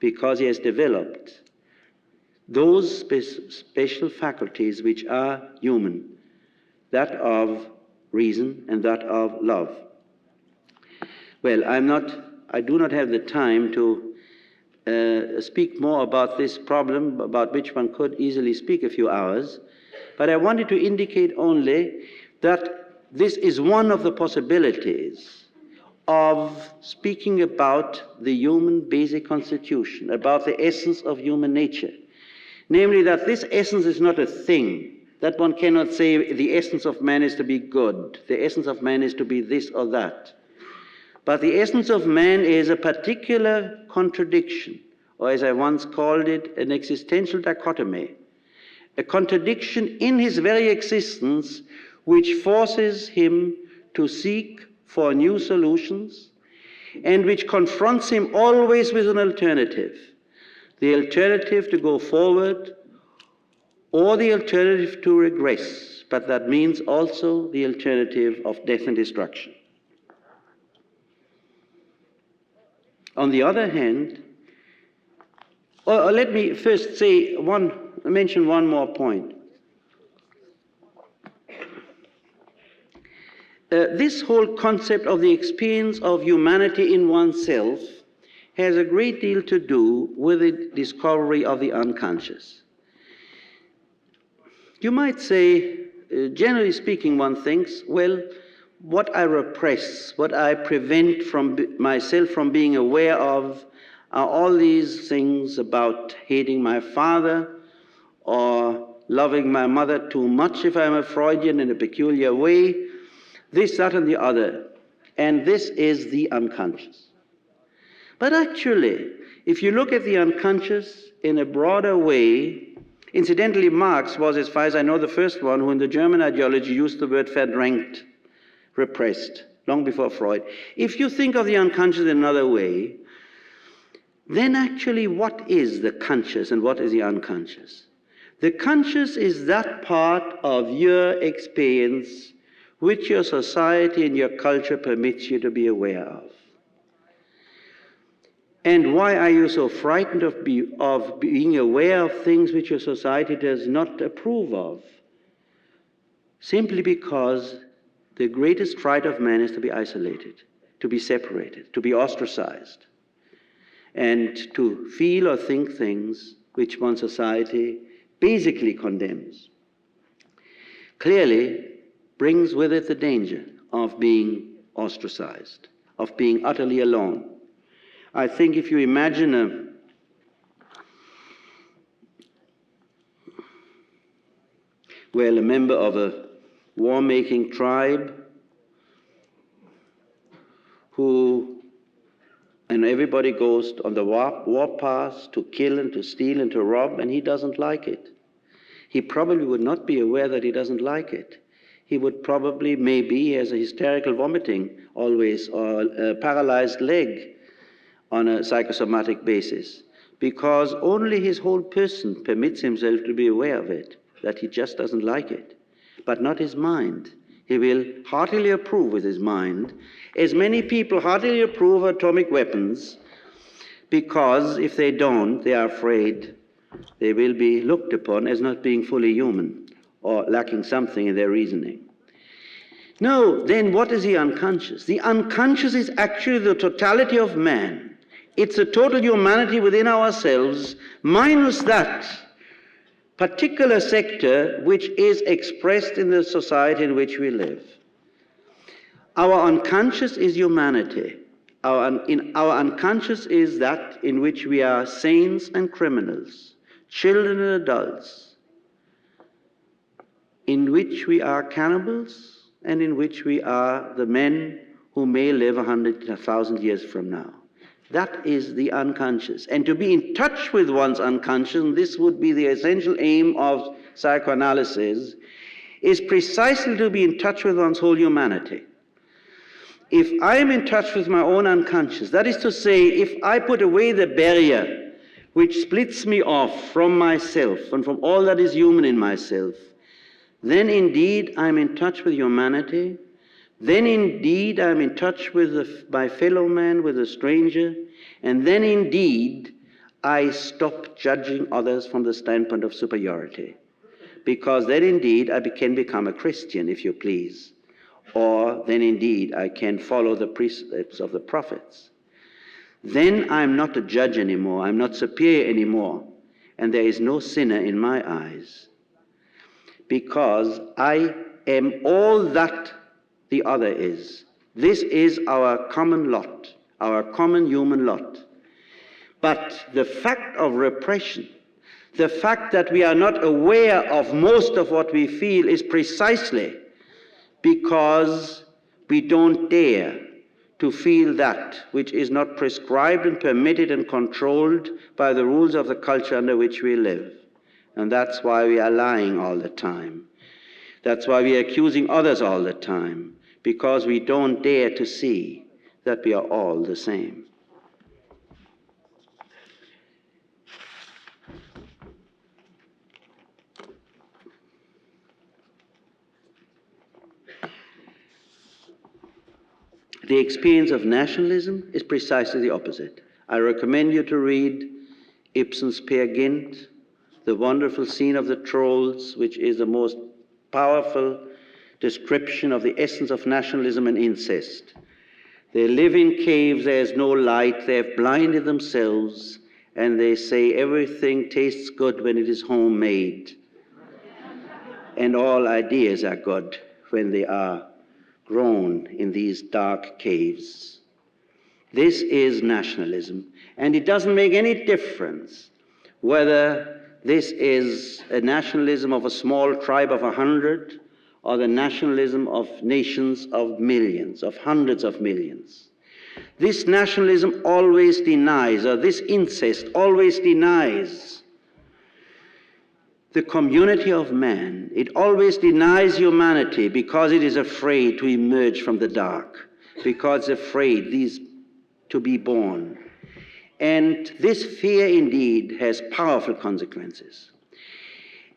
because he has developed those special faculties which are human, that of reason and that of love. Well, I do not have the time to speak more about this problem, about which one could easily speak a few hours, but I wanted to indicate only that this is one of the possibilities of speaking about the human basic constitution, about the essence of human nature. Namely, that this essence is not a thing, that one cannot say the essence of man is to be good, the essence of man is to be this or that. But the essence of man is a particular contradiction, or as I once called it, an existential dichotomy, a contradiction in his very existence which forces him to seek for new solutions and which confronts him always with an alternative. The alternative to go forward or the alternative to regress, but that means also the alternative of death and destruction. On the other hand, or let me first mention one more point. This whole concept of the experience of humanity in oneself has a great deal to do with the discovery of the unconscious. You might say, generally speaking, one thinks, well, what I repress, what I prevent myself from being aware of are all these things about hating my father or loving my mother too much if I'm a Freudian in a peculiar way, this, that, and the other. And this is the unconscious. But actually, if you look at the unconscious in a broader way, incidentally, Marx was, as far as I know, the first one who in the German ideology used the word verdrängt, repressed, long before Freud. If you think of the unconscious in another way, then actually what is the conscious and what is the unconscious? The conscious is that part of your experience which your society and your culture permits you to be aware of. And why are you so frightened of being aware of things which your society does not approve of? Simply because the greatest fright of man is to be isolated, to be separated, to be ostracized, and to feel or think things which one society basically condemns. Clearly brings with it the danger of being ostracized, of being utterly alone. I think if you imagine a member of a war-making tribe and everybody goes on the warpath to kill and to steal and to rob, and he doesn't like it. He probably would not be aware that he doesn't like it. He would probably, maybe, he has a hysterical vomiting always, or a paralyzed leg on a psychosomatic basis, because only his whole person permits himself to be aware of it, that he just doesn't like it, but not his mind. He will heartily approve with his mind, as many people heartily approve of atomic weapons, because if they don't, they are afraid they will be looked upon as not being fully human or lacking something in their reasoning. No, then what is the unconscious? The unconscious is actually the totality of man. It's a total humanity within ourselves, minus that particular sector which is expressed in the society in which we live. Our unconscious is humanity. Our unconscious is that in which we are saints and criminals, children and adults, in which we are cannibals, and in which we are the men who may live 100,000 years from now. That is the unconscious. And to be in touch with one's unconscious, and this would be the essential aim of psychoanalysis, is precisely to be in touch with one's whole humanity. If I am in touch with my own unconscious, that is to say, if I put away the barrier which splits me off from myself and from all that is human in myself, then indeed I'm in touch with humanity. Then indeed I'm in touch with my fellow man, with a stranger, and then indeed I stop judging others from the standpoint of superiority. Because then indeed I can become a Christian, if you please, or then indeed I can follow the precepts of the prophets. Then I'm not a judge anymore, I'm not superior anymore, and there is no sinner in my eyes, because I am all that the other is. This is our common lot, our common human lot. But the fact of repression, the fact that we are not aware of most of what we feel, is precisely because we don't dare to feel that which is not prescribed and permitted and controlled by the rules of the culture under which we live. And that's why we are lying all the time. That's why we are accusing others all the time, because we don't dare to see that we are all the same. The experience of nationalism is precisely the opposite. I recommend you to read Ibsen's Peer Gynt, the wonderful scene of the trolls, which is the most powerful description of the essence of nationalism and incest. They live in caves, there is no light, they have blinded themselves, and they say everything tastes good when it is homemade. And all ideas are good when they are grown in these dark caves. This is nationalism, and it doesn't make any difference whether this is a nationalism of a small tribe of 100 or the nationalism of nations of millions, of hundreds of millions. This nationalism always denies, or this incest always denies, the community of man. It always denies humanity because it is afraid to emerge from the dark, because it's afraid to be born. And this fear indeed has powerful consequences.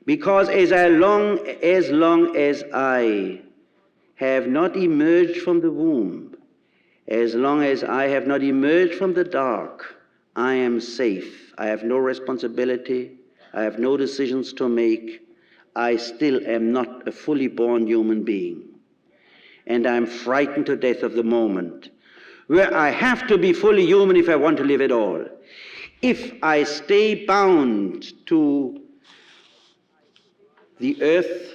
Because as long as I have not emerged from the womb, as long as I have not emerged from the dark, I am safe. I have no responsibility. I have no decisions to make. I still am not a fully born human being. And I'm frightened to death of the moment where I have to be fully human if I want to live at all. If I stay bound to the earth,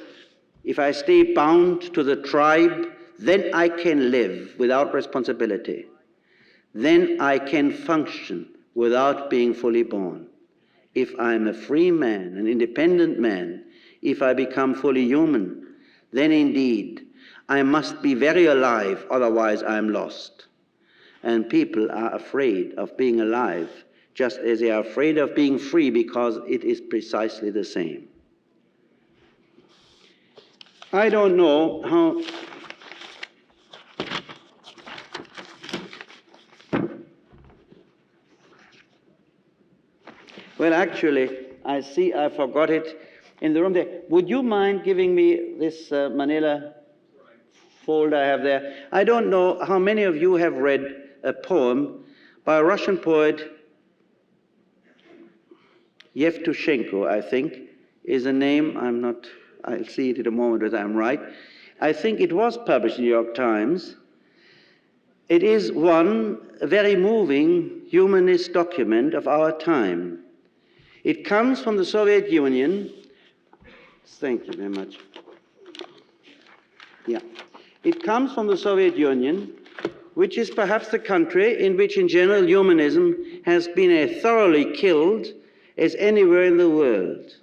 if I stay bound to the tribe, then I can live without responsibility. Then I can function without being fully born. If I'm a free man, an independent man, if I become fully human, then indeed I must be very alive, otherwise I'm lost. And people are afraid of being alive, just as they are afraid of being free, because it is precisely the same. I don't know how well, actually, I see I forgot it in the room there. Would you mind giving me this manila folder I have there? I don't know how many of you have read a poem by a Russian poet, Yevtushenko, I think, is a name. I'll see it in a moment whether I'm right. I think it was published in the New York Times. It is a very moving humanist document of our time. It comes from the Soviet Union. Thank you very much. Yeah. It comes from the Soviet Union, which is perhaps the country in which in general humanism has been as thoroughly killed as anywhere in the world.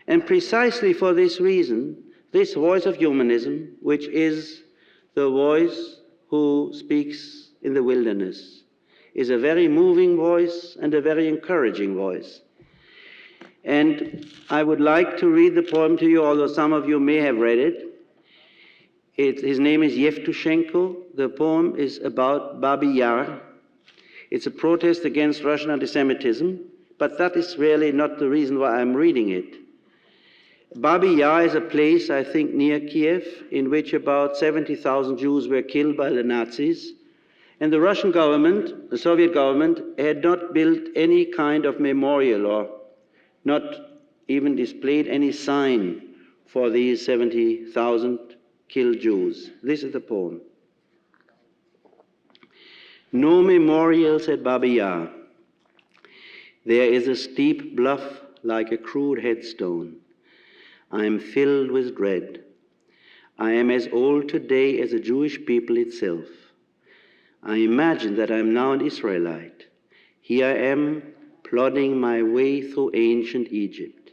And precisely for this reason, this voice of humanism, which is the voice who speaks in the wilderness, is a very moving voice and a very encouraging voice. And I would like to read the poem to you, although some of you may have read it. His name is Yevtushenko. The poem is about Babi Yar. It's a protest against Russian anti-Semitism, but that is really not the reason why I'm reading it. Babi Yar is a place, I think, near Kiev, in which about 70,000 Jews were killed by the Nazis. And the Russian government, the Soviet government, had not built any kind of memorial or not even displayed any sign for these 70,000 killed Jews. This is the poem. No memorials at Babi Yar. There is a steep bluff like a crude headstone. I am filled with dread. I am as old today as the Jewish people itself. I imagine that I am now an Israelite. Here I am plodding my way through ancient Egypt.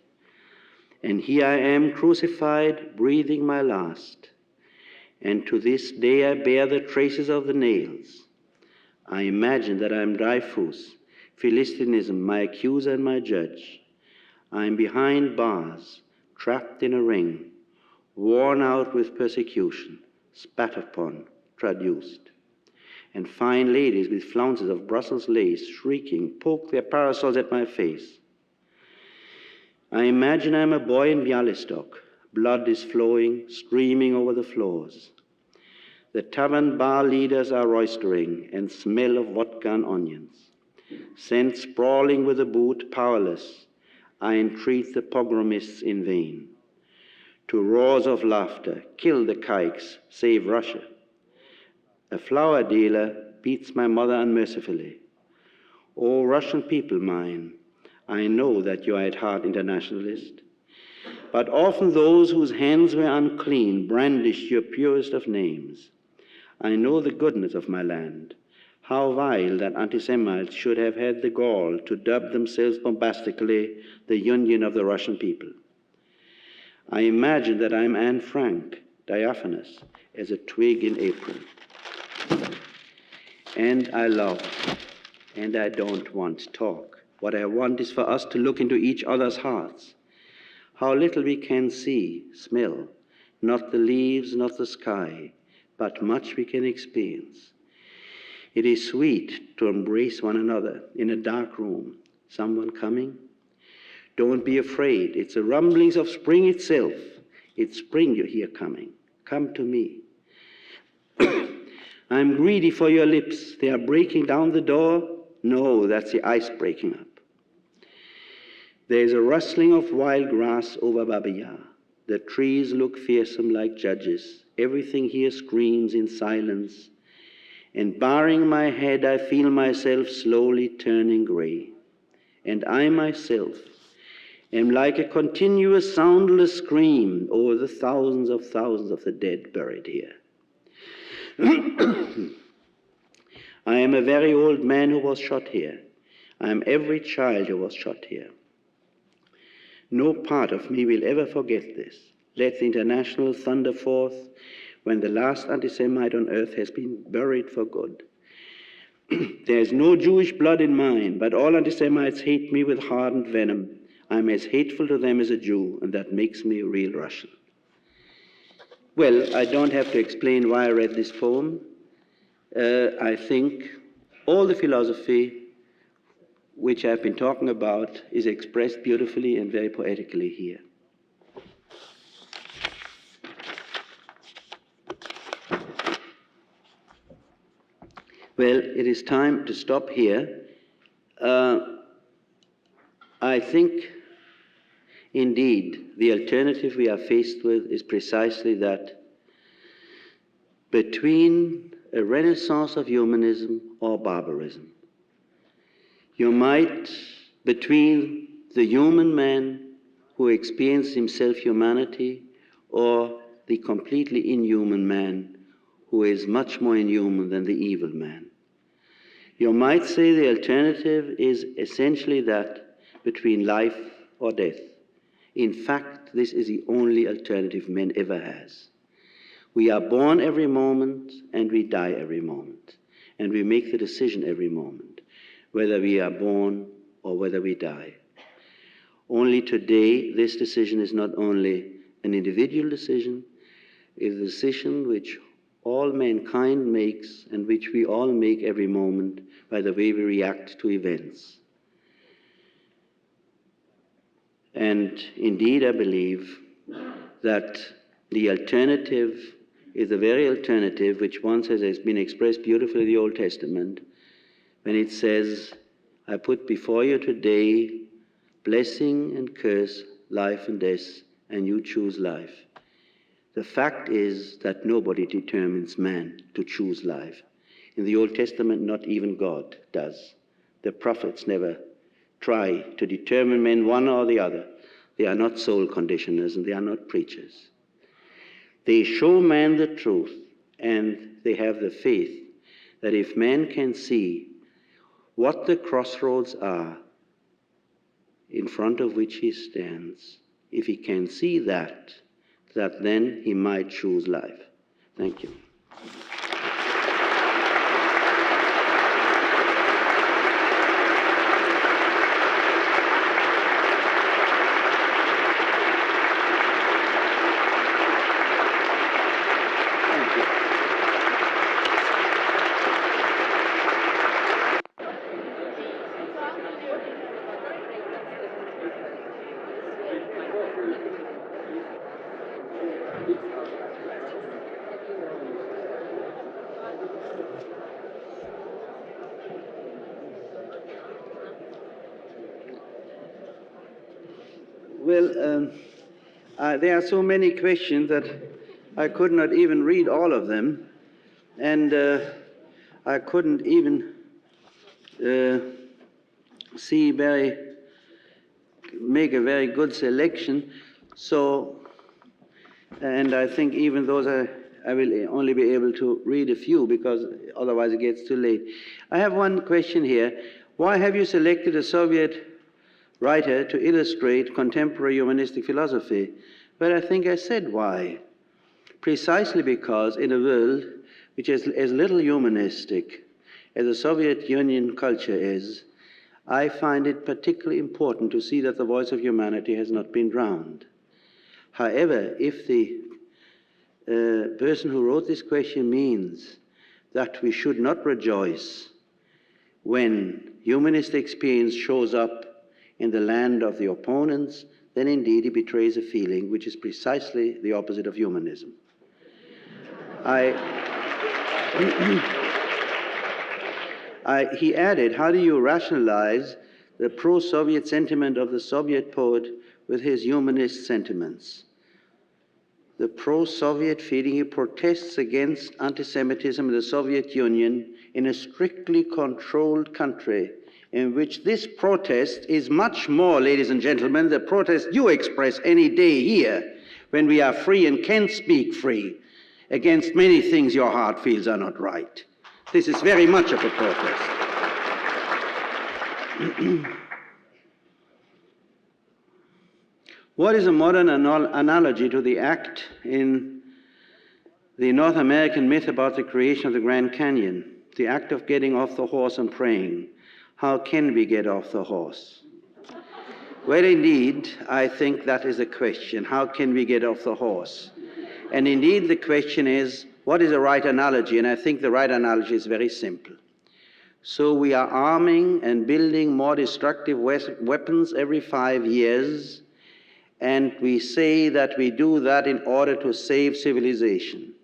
And here I am crucified, breathing my last. And to this day I bear the traces of the nails. I imagine that I am Dreyfus, Philistinism, my accuser and my judge. I am behind bars, trapped in a ring, worn out with persecution, spat upon, traduced. And fine ladies with flounces of Brussels lace, shrieking, poke their parasols at my face. I imagine I am a boy in Bialystok. Blood is flowing, streaming over the floors. The tavern bar leaders are roistering and smell of vodka and onions. Sent sprawling with a boot, powerless, I entreat the pogromists in vain. To roars of laughter, kill the kikes, save Russia. A flower dealer beats my mother unmercifully. O Russian people mine, I know that you are at heart internationalist. But often those whose hands were unclean brandished your purest of names. I know the goodness of my land. How vile that anti-Semites should have had the gall to dub themselves bombastically the union of the Russian people. I imagine that I am Anne Frank, diaphanous as a twig in April. And I love, and I don't want talk. What I want is for us to look into each other's hearts. How little we can see, smell, not the leaves, not the sky, but much we can experience. It is sweet to embrace one another in a dark room. Someone coming? Don't be afraid. It's the rumblings of spring itself. It's spring you hear coming. Come to me. I'm greedy for your lips. They are breaking down the door. No, that's the ice breaking up. There is a rustling of wild grass over Babi Yar. The trees look fearsome like judges. Everything here screams in silence. And barring my head, I feel myself slowly turning gray. And I myself am like a continuous soundless scream over the thousands of the dead buried here. I am a very old man who was shot here. I am every child who was shot here. No part of me will ever forget this. Let the International thunder forth when the last anti-Semite on earth has been buried for good. There is no Jewish blood in mine, but all anti-Semites hate me with hardened venom. I'm as hateful to them as a Jew, and that makes me a real Russian. Well, I don't have to explain why I read this poem. I think all the philosophy which I've been talking about is expressed beautifully and very poetically here. Well, it is time to stop here. I think, indeed, the alternative we are faced with is precisely that between a renaissance of humanism or barbarism. You might, between the human man who experiences himself humanity or the completely inhuman man who is much more inhuman than the evil man. You might say the alternative is essentially that between life or death. In fact, this is the only alternative man ever has. We are born every moment and we die every moment. And we make the decision every moment, whether we are born or whether we die. Only today, this decision is not only an individual decision, it is a decision which all mankind makes and which we all make every moment by the way we react to events. And indeed, I believe that the alternative is the very alternative which once has been expressed beautifully in the Old Testament, when it says, I put before you today blessing and curse, life and death, and you choose life. The fact is that nobody determines man to choose life. In the Old Testament, not even God does. The prophets never try to determine men one or the other. They are not soul conditioners and they are not preachers. They show man the truth, and they have the faith that if man can see what the crossroads are in front of which he stands, if he can see that then he might choose life. Thank you. Well, there are so many questions that I could not even read all of them, and I couldn't even make a very good selection. So, and I think even those I will only be able to read a few because otherwise it gets too late. I have one question here. Why have you selected a Soviet writer to illustrate contemporary humanistic philosophy? Well, I think I said why. Precisely because in a world which is as little humanistic as the Soviet Union culture is, I find it particularly important to see that the voice of humanity has not been drowned. However, if the person who wrote this question means that we should not rejoice when humanist experience shows up in the land of the opponents, then indeed he betrays a feeling which is precisely the opposite of humanism. He added, how do you rationalize the pro-Soviet sentiment of the Soviet poet with his humanist sentiments? The pro-Soviet feeling, he protests against anti-Semitism in the Soviet Union in a strictly controlled country in which this protest is much more, ladies and gentlemen, the protest you express any day here when we are free and can speak free against many things your heart feels are not right. This is very much of a protest. What is a modern analogy to the act in the North American myth about the creation of the Grand Canyon, the act of getting off the horse and praying? How can we get off the horse? Well, indeed, I think that is the question. How can we get off the horse? And indeed, the question is, what is the right analogy? And I think the right analogy is very simple. So we are arming and building more destructive weapons every 5 years, and we say that we do that in order to save civilization.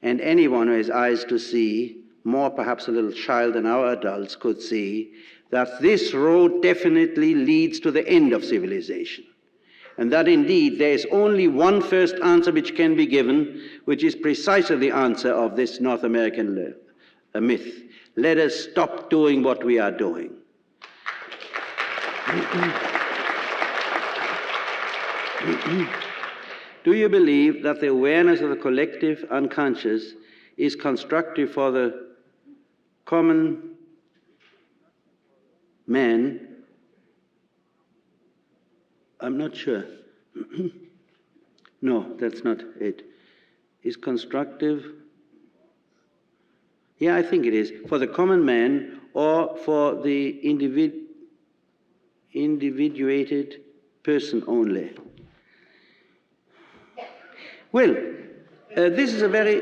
And anyone who has eyes to see, more perhaps a little child than our adults could see, that this road definitely leads to the end of civilization. and that indeed there is only one first answer which can be given, which is precisely the answer of this North American myth. Let us stop doing what we are doing. Do you believe that the awareness of the collective unconscious is constructive for the common man? I'm not sure. No, that's not it. Is constructive? Yeah, I think it is. For the common man or for the individuated person only. Well, this is a very,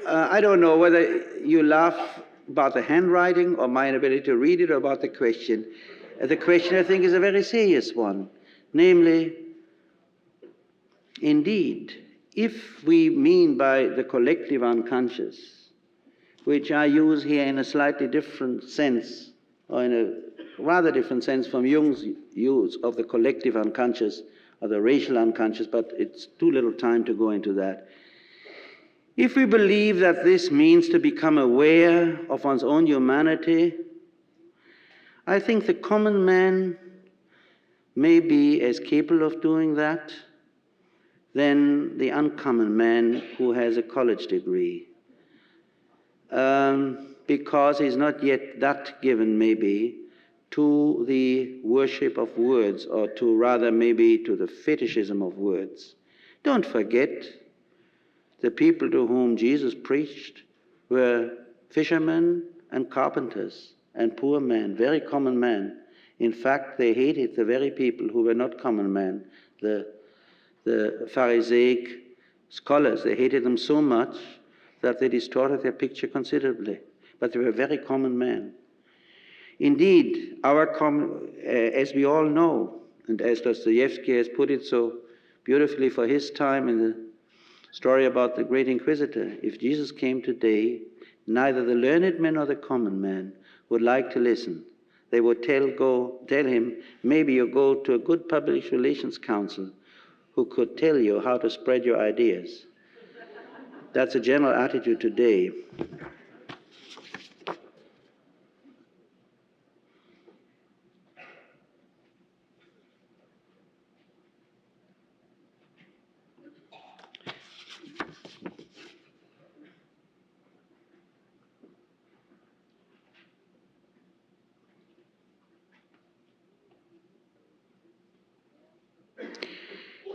I don't know whether you laugh about the handwriting or my inability to read it or about the question. The question, I think, is a very serious one. Namely, indeed, if we mean by the collective unconscious, which I use here in a slightly different sense, or in a rather different sense from Jung's use of the collective unconscious, or the racial unconscious, but it's too little time to go into that. If we believe that this means to become aware of one's own humanity, I think the common man may be as capable of doing that than the uncommon man who has a college degree, because he's not yet that given, maybe, to the worship of words, or to rather maybe to the fetishism of words. Don't forget, the people to whom Jesus preached were fishermen and carpenters and poor men, very common men. In fact, they hated the very people who were not common men, the Pharisaic scholars. They hated them so much that they distorted their picture considerably. But they were very common men. Indeed, as we all know, and as Dostoevsky has put it so beautifully for his time in the story about the great Inquisitor, if Jesus came today, neither the learned man nor the common man would like to listen. They would tell him, maybe you go to a good public relations counsel who could tell you how to spread your ideas. That's a general attitude today.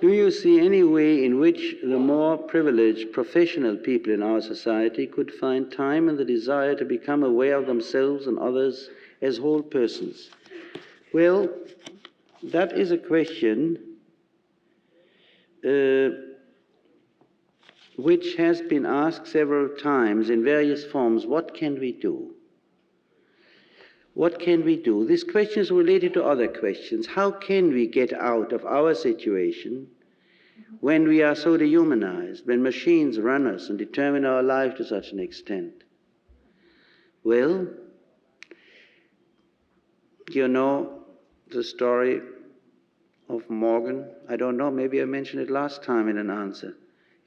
Do you see any way in which the more privileged professional people in our society could find time and the desire to become aware of themselves and others as whole persons? Well, that is a question which has been asked several times in various forms. What can we do? What can we do? This question is related to other questions. How can we get out of our situation when we are so dehumanized, when machines run us and determine our life to such an extent? Well, you know the story of Morgan. I don't know, maybe I mentioned it last time in an answer.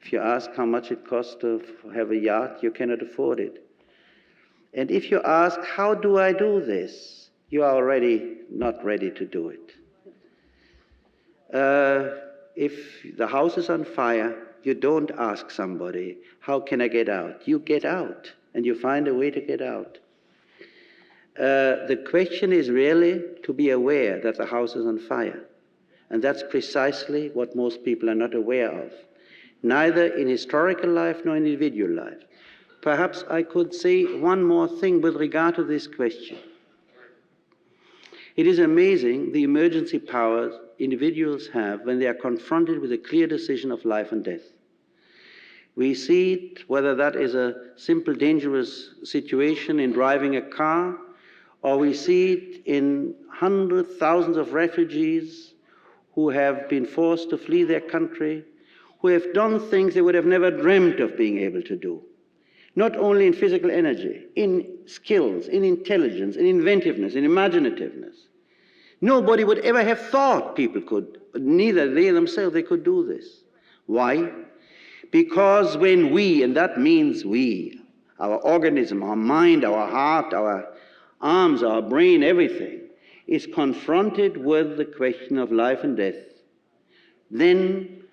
If you ask how much it costs to have a yacht, you cannot afford it. And if you ask, how do I do this? You are already not ready to do it. If the house is on fire, you don't ask somebody, how can I get out? You get out, and you find a way to get out. The question is really to be aware that the house is on fire. And that's precisely what most people are not aware of, neither in historical life nor in individual life. Perhaps I could say one more thing with regard to this question. It is amazing the emergency powers individuals have when they are confronted with a clear decision of life and death. We see it, whether that is a simple dangerous situation in driving a car, or we see it in hundreds, thousands of refugees who have been forced to flee their country, who have done things they would have never dreamt of being able to do. Not only in physical energy, in skills, in intelligence, in inventiveness, in imaginativeness. Nobody would ever have thought people could, neither they themselves, they could do this. Why? Because when we, and that means we, our organism, our mind, our heart, our arms, our brain, everything, is confronted with the question of life and death, then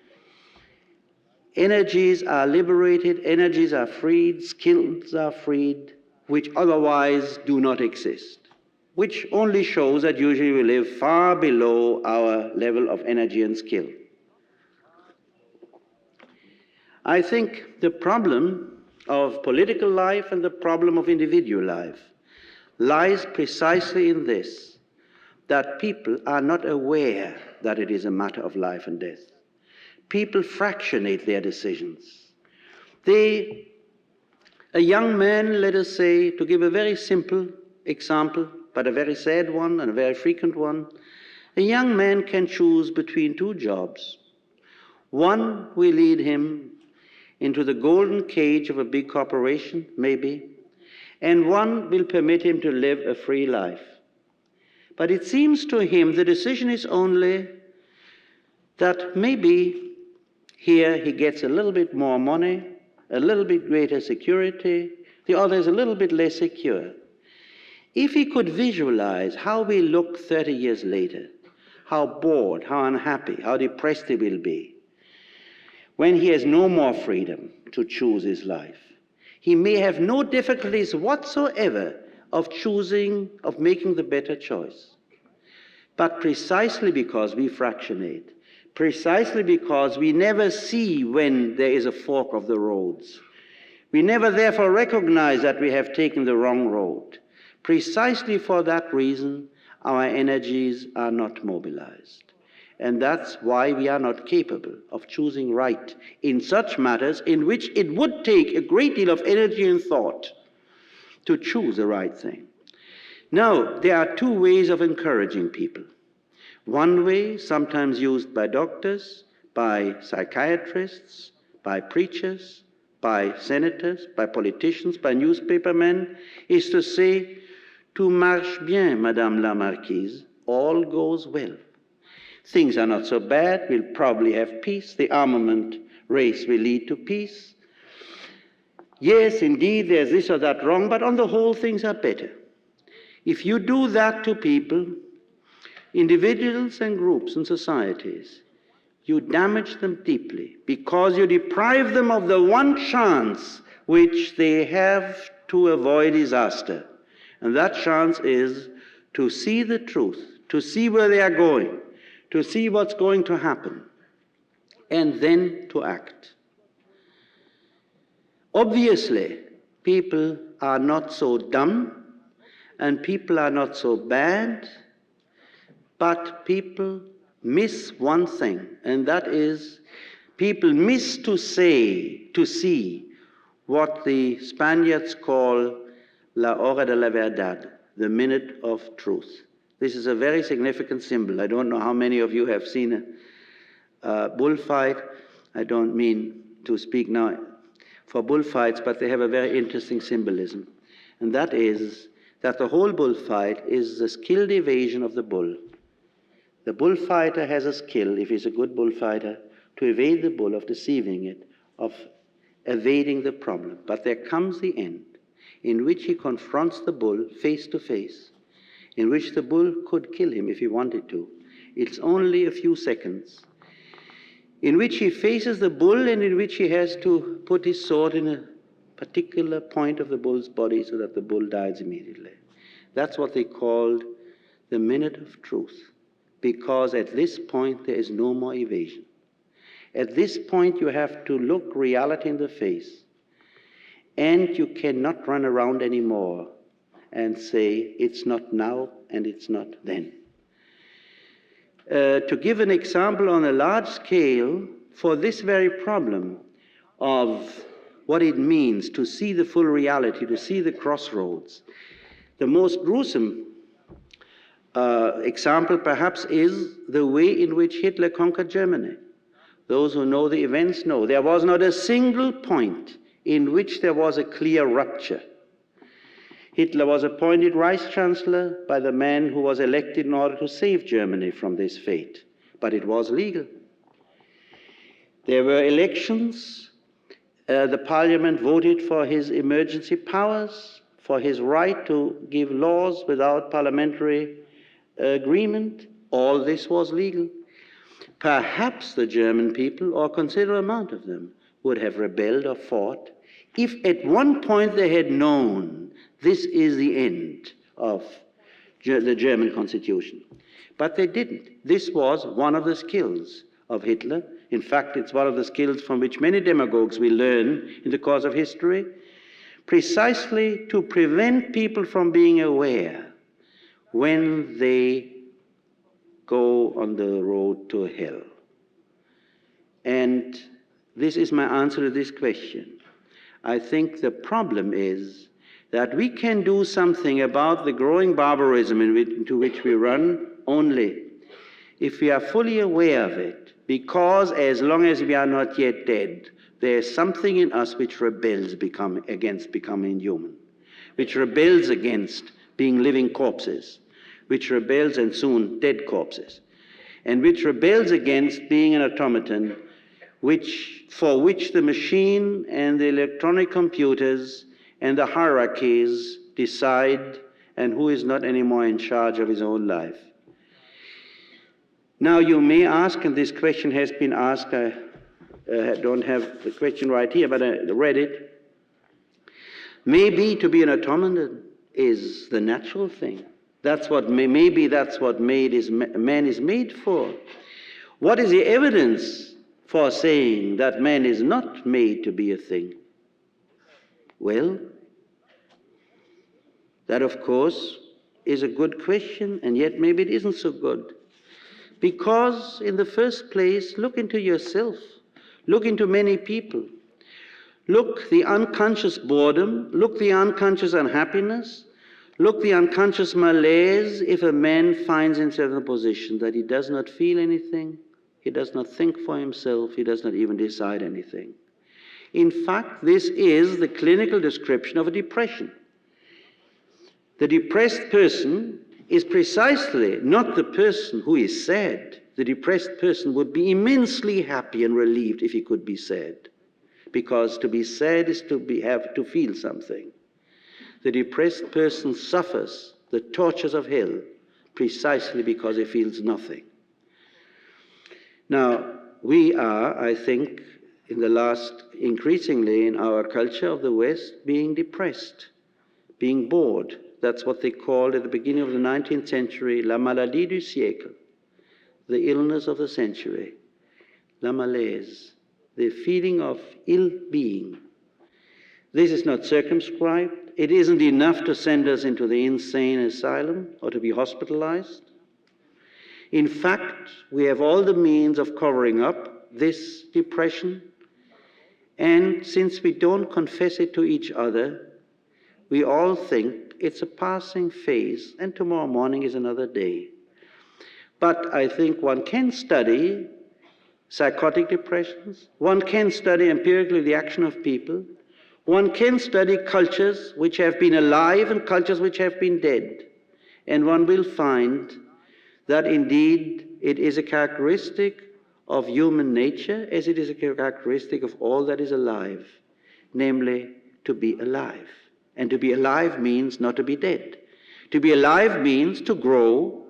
energies are liberated, energies are freed, skills are freed, which otherwise do not exist, which only shows that usually we live far below our level of energy and skill. I think the problem of political life and the problem of individual life lies precisely in this, that people are not aware that it is a matter of life and death. People fractionate their decisions. A young man, let us say, to give a very simple example, but a very sad one and a very frequent one, a young man can choose between two jobs. One will lead him into the golden cage of a big corporation, maybe, and one will permit him to live a free life. But it seems to him the decision is only that maybe here he gets a little bit more money, a little bit greater security, the other is a little bit less secure. If he could visualize how we look 30 years later, how bored, how unhappy, how depressed he will be, when he has no more freedom to choose his life, he may have no difficulties whatsoever of choosing, of making the better choice. But precisely because we fractionate, precisely because we never see when there is a fork of the roads, we never therefore recognize that we have taken the wrong road. Precisely for that reason, our energies are not mobilized. And that's why we are not capable of choosing right in such matters in which it would take a great deal of energy and thought to choose the right thing. Now, there are two ways of encouraging people. One way, sometimes used by doctors, by psychiatrists, by preachers, by senators, by politicians, by newspapermen, is to say, tout marche bien, Madame la Marquise, all goes well. Things are not so bad, we'll probably have peace, the armament race will lead to peace. Yes, indeed, there's this or that wrong, but on the whole, things are better. If you do that to people, individuals and groups and societies, you damage them deeply because you deprive them of the one chance which they have to avoid disaster. And that chance is to see the truth, to see where they are going, to see what's going to happen, and then to act. Obviously, people are not so dumb, and people are not so bad, but people miss one thing, and that is people miss to see what the Spaniards call la hora de la verdad, the minute of truth. This is a very significant symbol. I don't know how many of you have seen a bullfight. I don't mean to speak now for bullfights, but they have a very interesting symbolism. And that is that the whole bullfight is the skilled evasion of the bull. The bullfighter has a skill, if he's a good bullfighter, to evade the bull, of deceiving it, of evading the problem. But there comes the end, in which he confronts the bull face to face, in which the bull could kill him if he wanted to. It's only a few seconds, in which he faces the bull and in which he has to put his sword in a particular point of the bull's body so that the bull dies immediately. That's what they called the minute of truth, because at this point there is no more evasion. At this point you have to look reality in the face, and you cannot run around anymore and say it's not now and it's not then. To give an example on a large scale, for this very problem of what it means to see the full reality, to see the crossroads, the most gruesome example perhaps is the way in which Hitler conquered Germany. Those who know the events know there was not a single point in which there was a clear rupture. Hitler was appointed Reichschancellor by the man who was elected in order to save Germany from this fate, but it was legal. There were elections. The parliament voted for his emergency powers, for his right to give laws without parliamentary agreement. All this was legal. Perhaps the German people, or a considerable amount of them, would have rebelled or fought if at one point they had known this is the end of the German constitution. But they didn't. This was one of the skills of Hitler. In fact, it's one of the skills from which many demagogues will learn in the course of history, precisely to prevent people from being aware when they go on the road to hell. And this is my answer to this question. I think the problem is that we can do something about the growing barbarism into which we run only if we are fully aware of it, because as long as we are not yet dead, there is something in us which rebels against becoming human, which rebels against being living corpses, which rebels, and soon dead corpses, and which rebels against being an automaton for which the machine and the electronic computers and the hierarchies decide, and who is not anymore in charge of his own life. Now you may ask, and this question has been asked, I don't have the question right here, but I read it. Maybe to be an automaton is the natural thing. Maybe that's what man is made for. What is the evidence for saying that man is not made to be a thing? Well, that of course is a good question, and yet maybe it isn't so good. Because in the first place, look into yourself, look into many people. Look the unconscious boredom, look the unconscious unhappiness, look the unconscious malaise if a man finds himself in a position that he does not feel anything, he does not think for himself, he does not even decide anything. In fact, this is the clinical description of a depression. The depressed person is precisely not the person who is sad. The depressed person would be immensely happy and relieved if he could be sad, because to be sad is to have to feel something. The depressed person suffers the tortures of hell precisely because he feels nothing. Now, we are, I think, in the last, increasingly in our culture of the West, being depressed, being bored. That's what they called at the beginning of the 19th century, la maladie du siècle, the illness of the century, la malaise, the feeling of ill-being. This is not circumscribed. It isn't enough to send us into the insane asylum or to be hospitalized. In fact, we have all the means of covering up this depression, and since we don't confess it to each other, we all think it's a passing phase, and tomorrow morning is another day. But I think one can study psychotic depressions, one can study empirically the action of people, one can study cultures which have been alive and cultures which have been dead, and one will find that indeed it is a characteristic of human nature as it is a characteristic of all that is alive, namely to be alive. And to be alive means not to be dead. To be alive means to grow,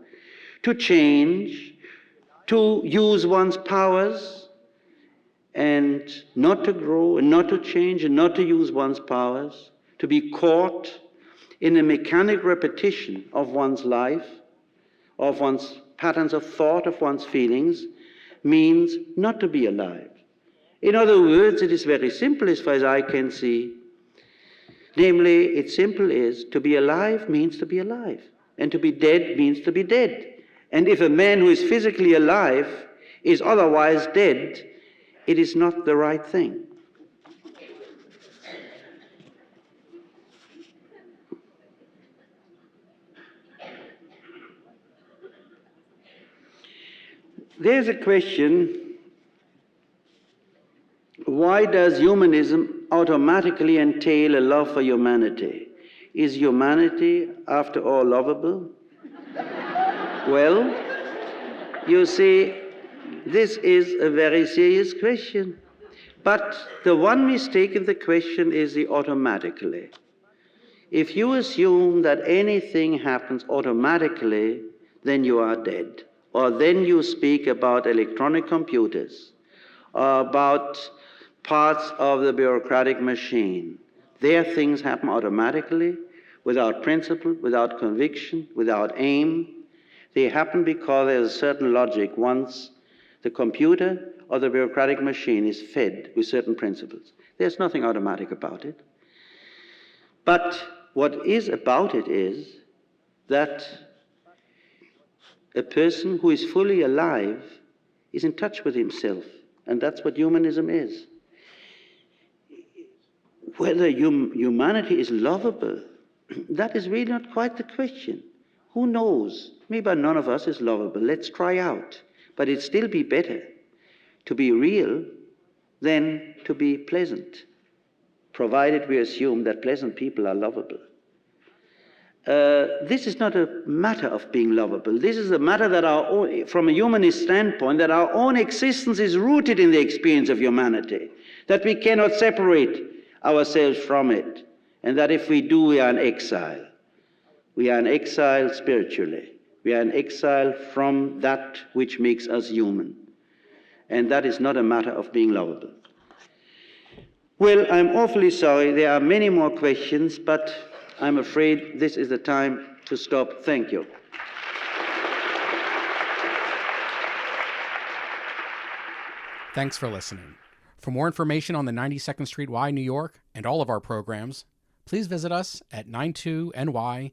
to change, to use one's powers, and not to grow, and not to change, and not to use one's powers, to be caught in a mechanic repetition of one's life, of one's patterns of thought, of one's feelings, means not to be alive. In other words, it is very simple as far as I can see. Namely, it's simple is to be alive means to be alive, and to be dead means to be dead. And if a man who is physically alive is otherwise dead, it is not the right thing. There's a question, why does humanism automatically entail a love for humanity? Is humanity, after all, lovable? Well, you see, this is a very serious question. But the one mistake in the question is the automatically. If you assume that anything happens automatically, then you are dead. Or then you speak about electronic computers, or about parts of the bureaucratic machine. There things happen automatically, without principle, without conviction, without aim. They happen because there's a certain logic once the computer or the bureaucratic machine is fed with certain principles. There's nothing automatic about it. But what is about it is that a person who is fully alive is in touch with himself, and that's what humanism is. Whether humanity is lovable, that is really not quite the question. Who knows? Maybe none of us is lovable. Let's try out. But it'd still be better to be real than to be pleasant, provided we assume that pleasant people are lovable. This is not a matter of being lovable. This is a matter that from a humanist standpoint, that our own existence is rooted in the experience of humanity, that we cannot separate ourselves from it, and that if we do, we are in exile. We are in exile spiritually. We are in exile from that which makes us human. And that is not a matter of being lovable. Well, I'm awfully sorry. There are many more questions, but I'm afraid this is the time to stop. Thank you. Thanks for listening. For more information on the 92nd Street Y, New York, and all of our programs, please visit us at 92ny.org.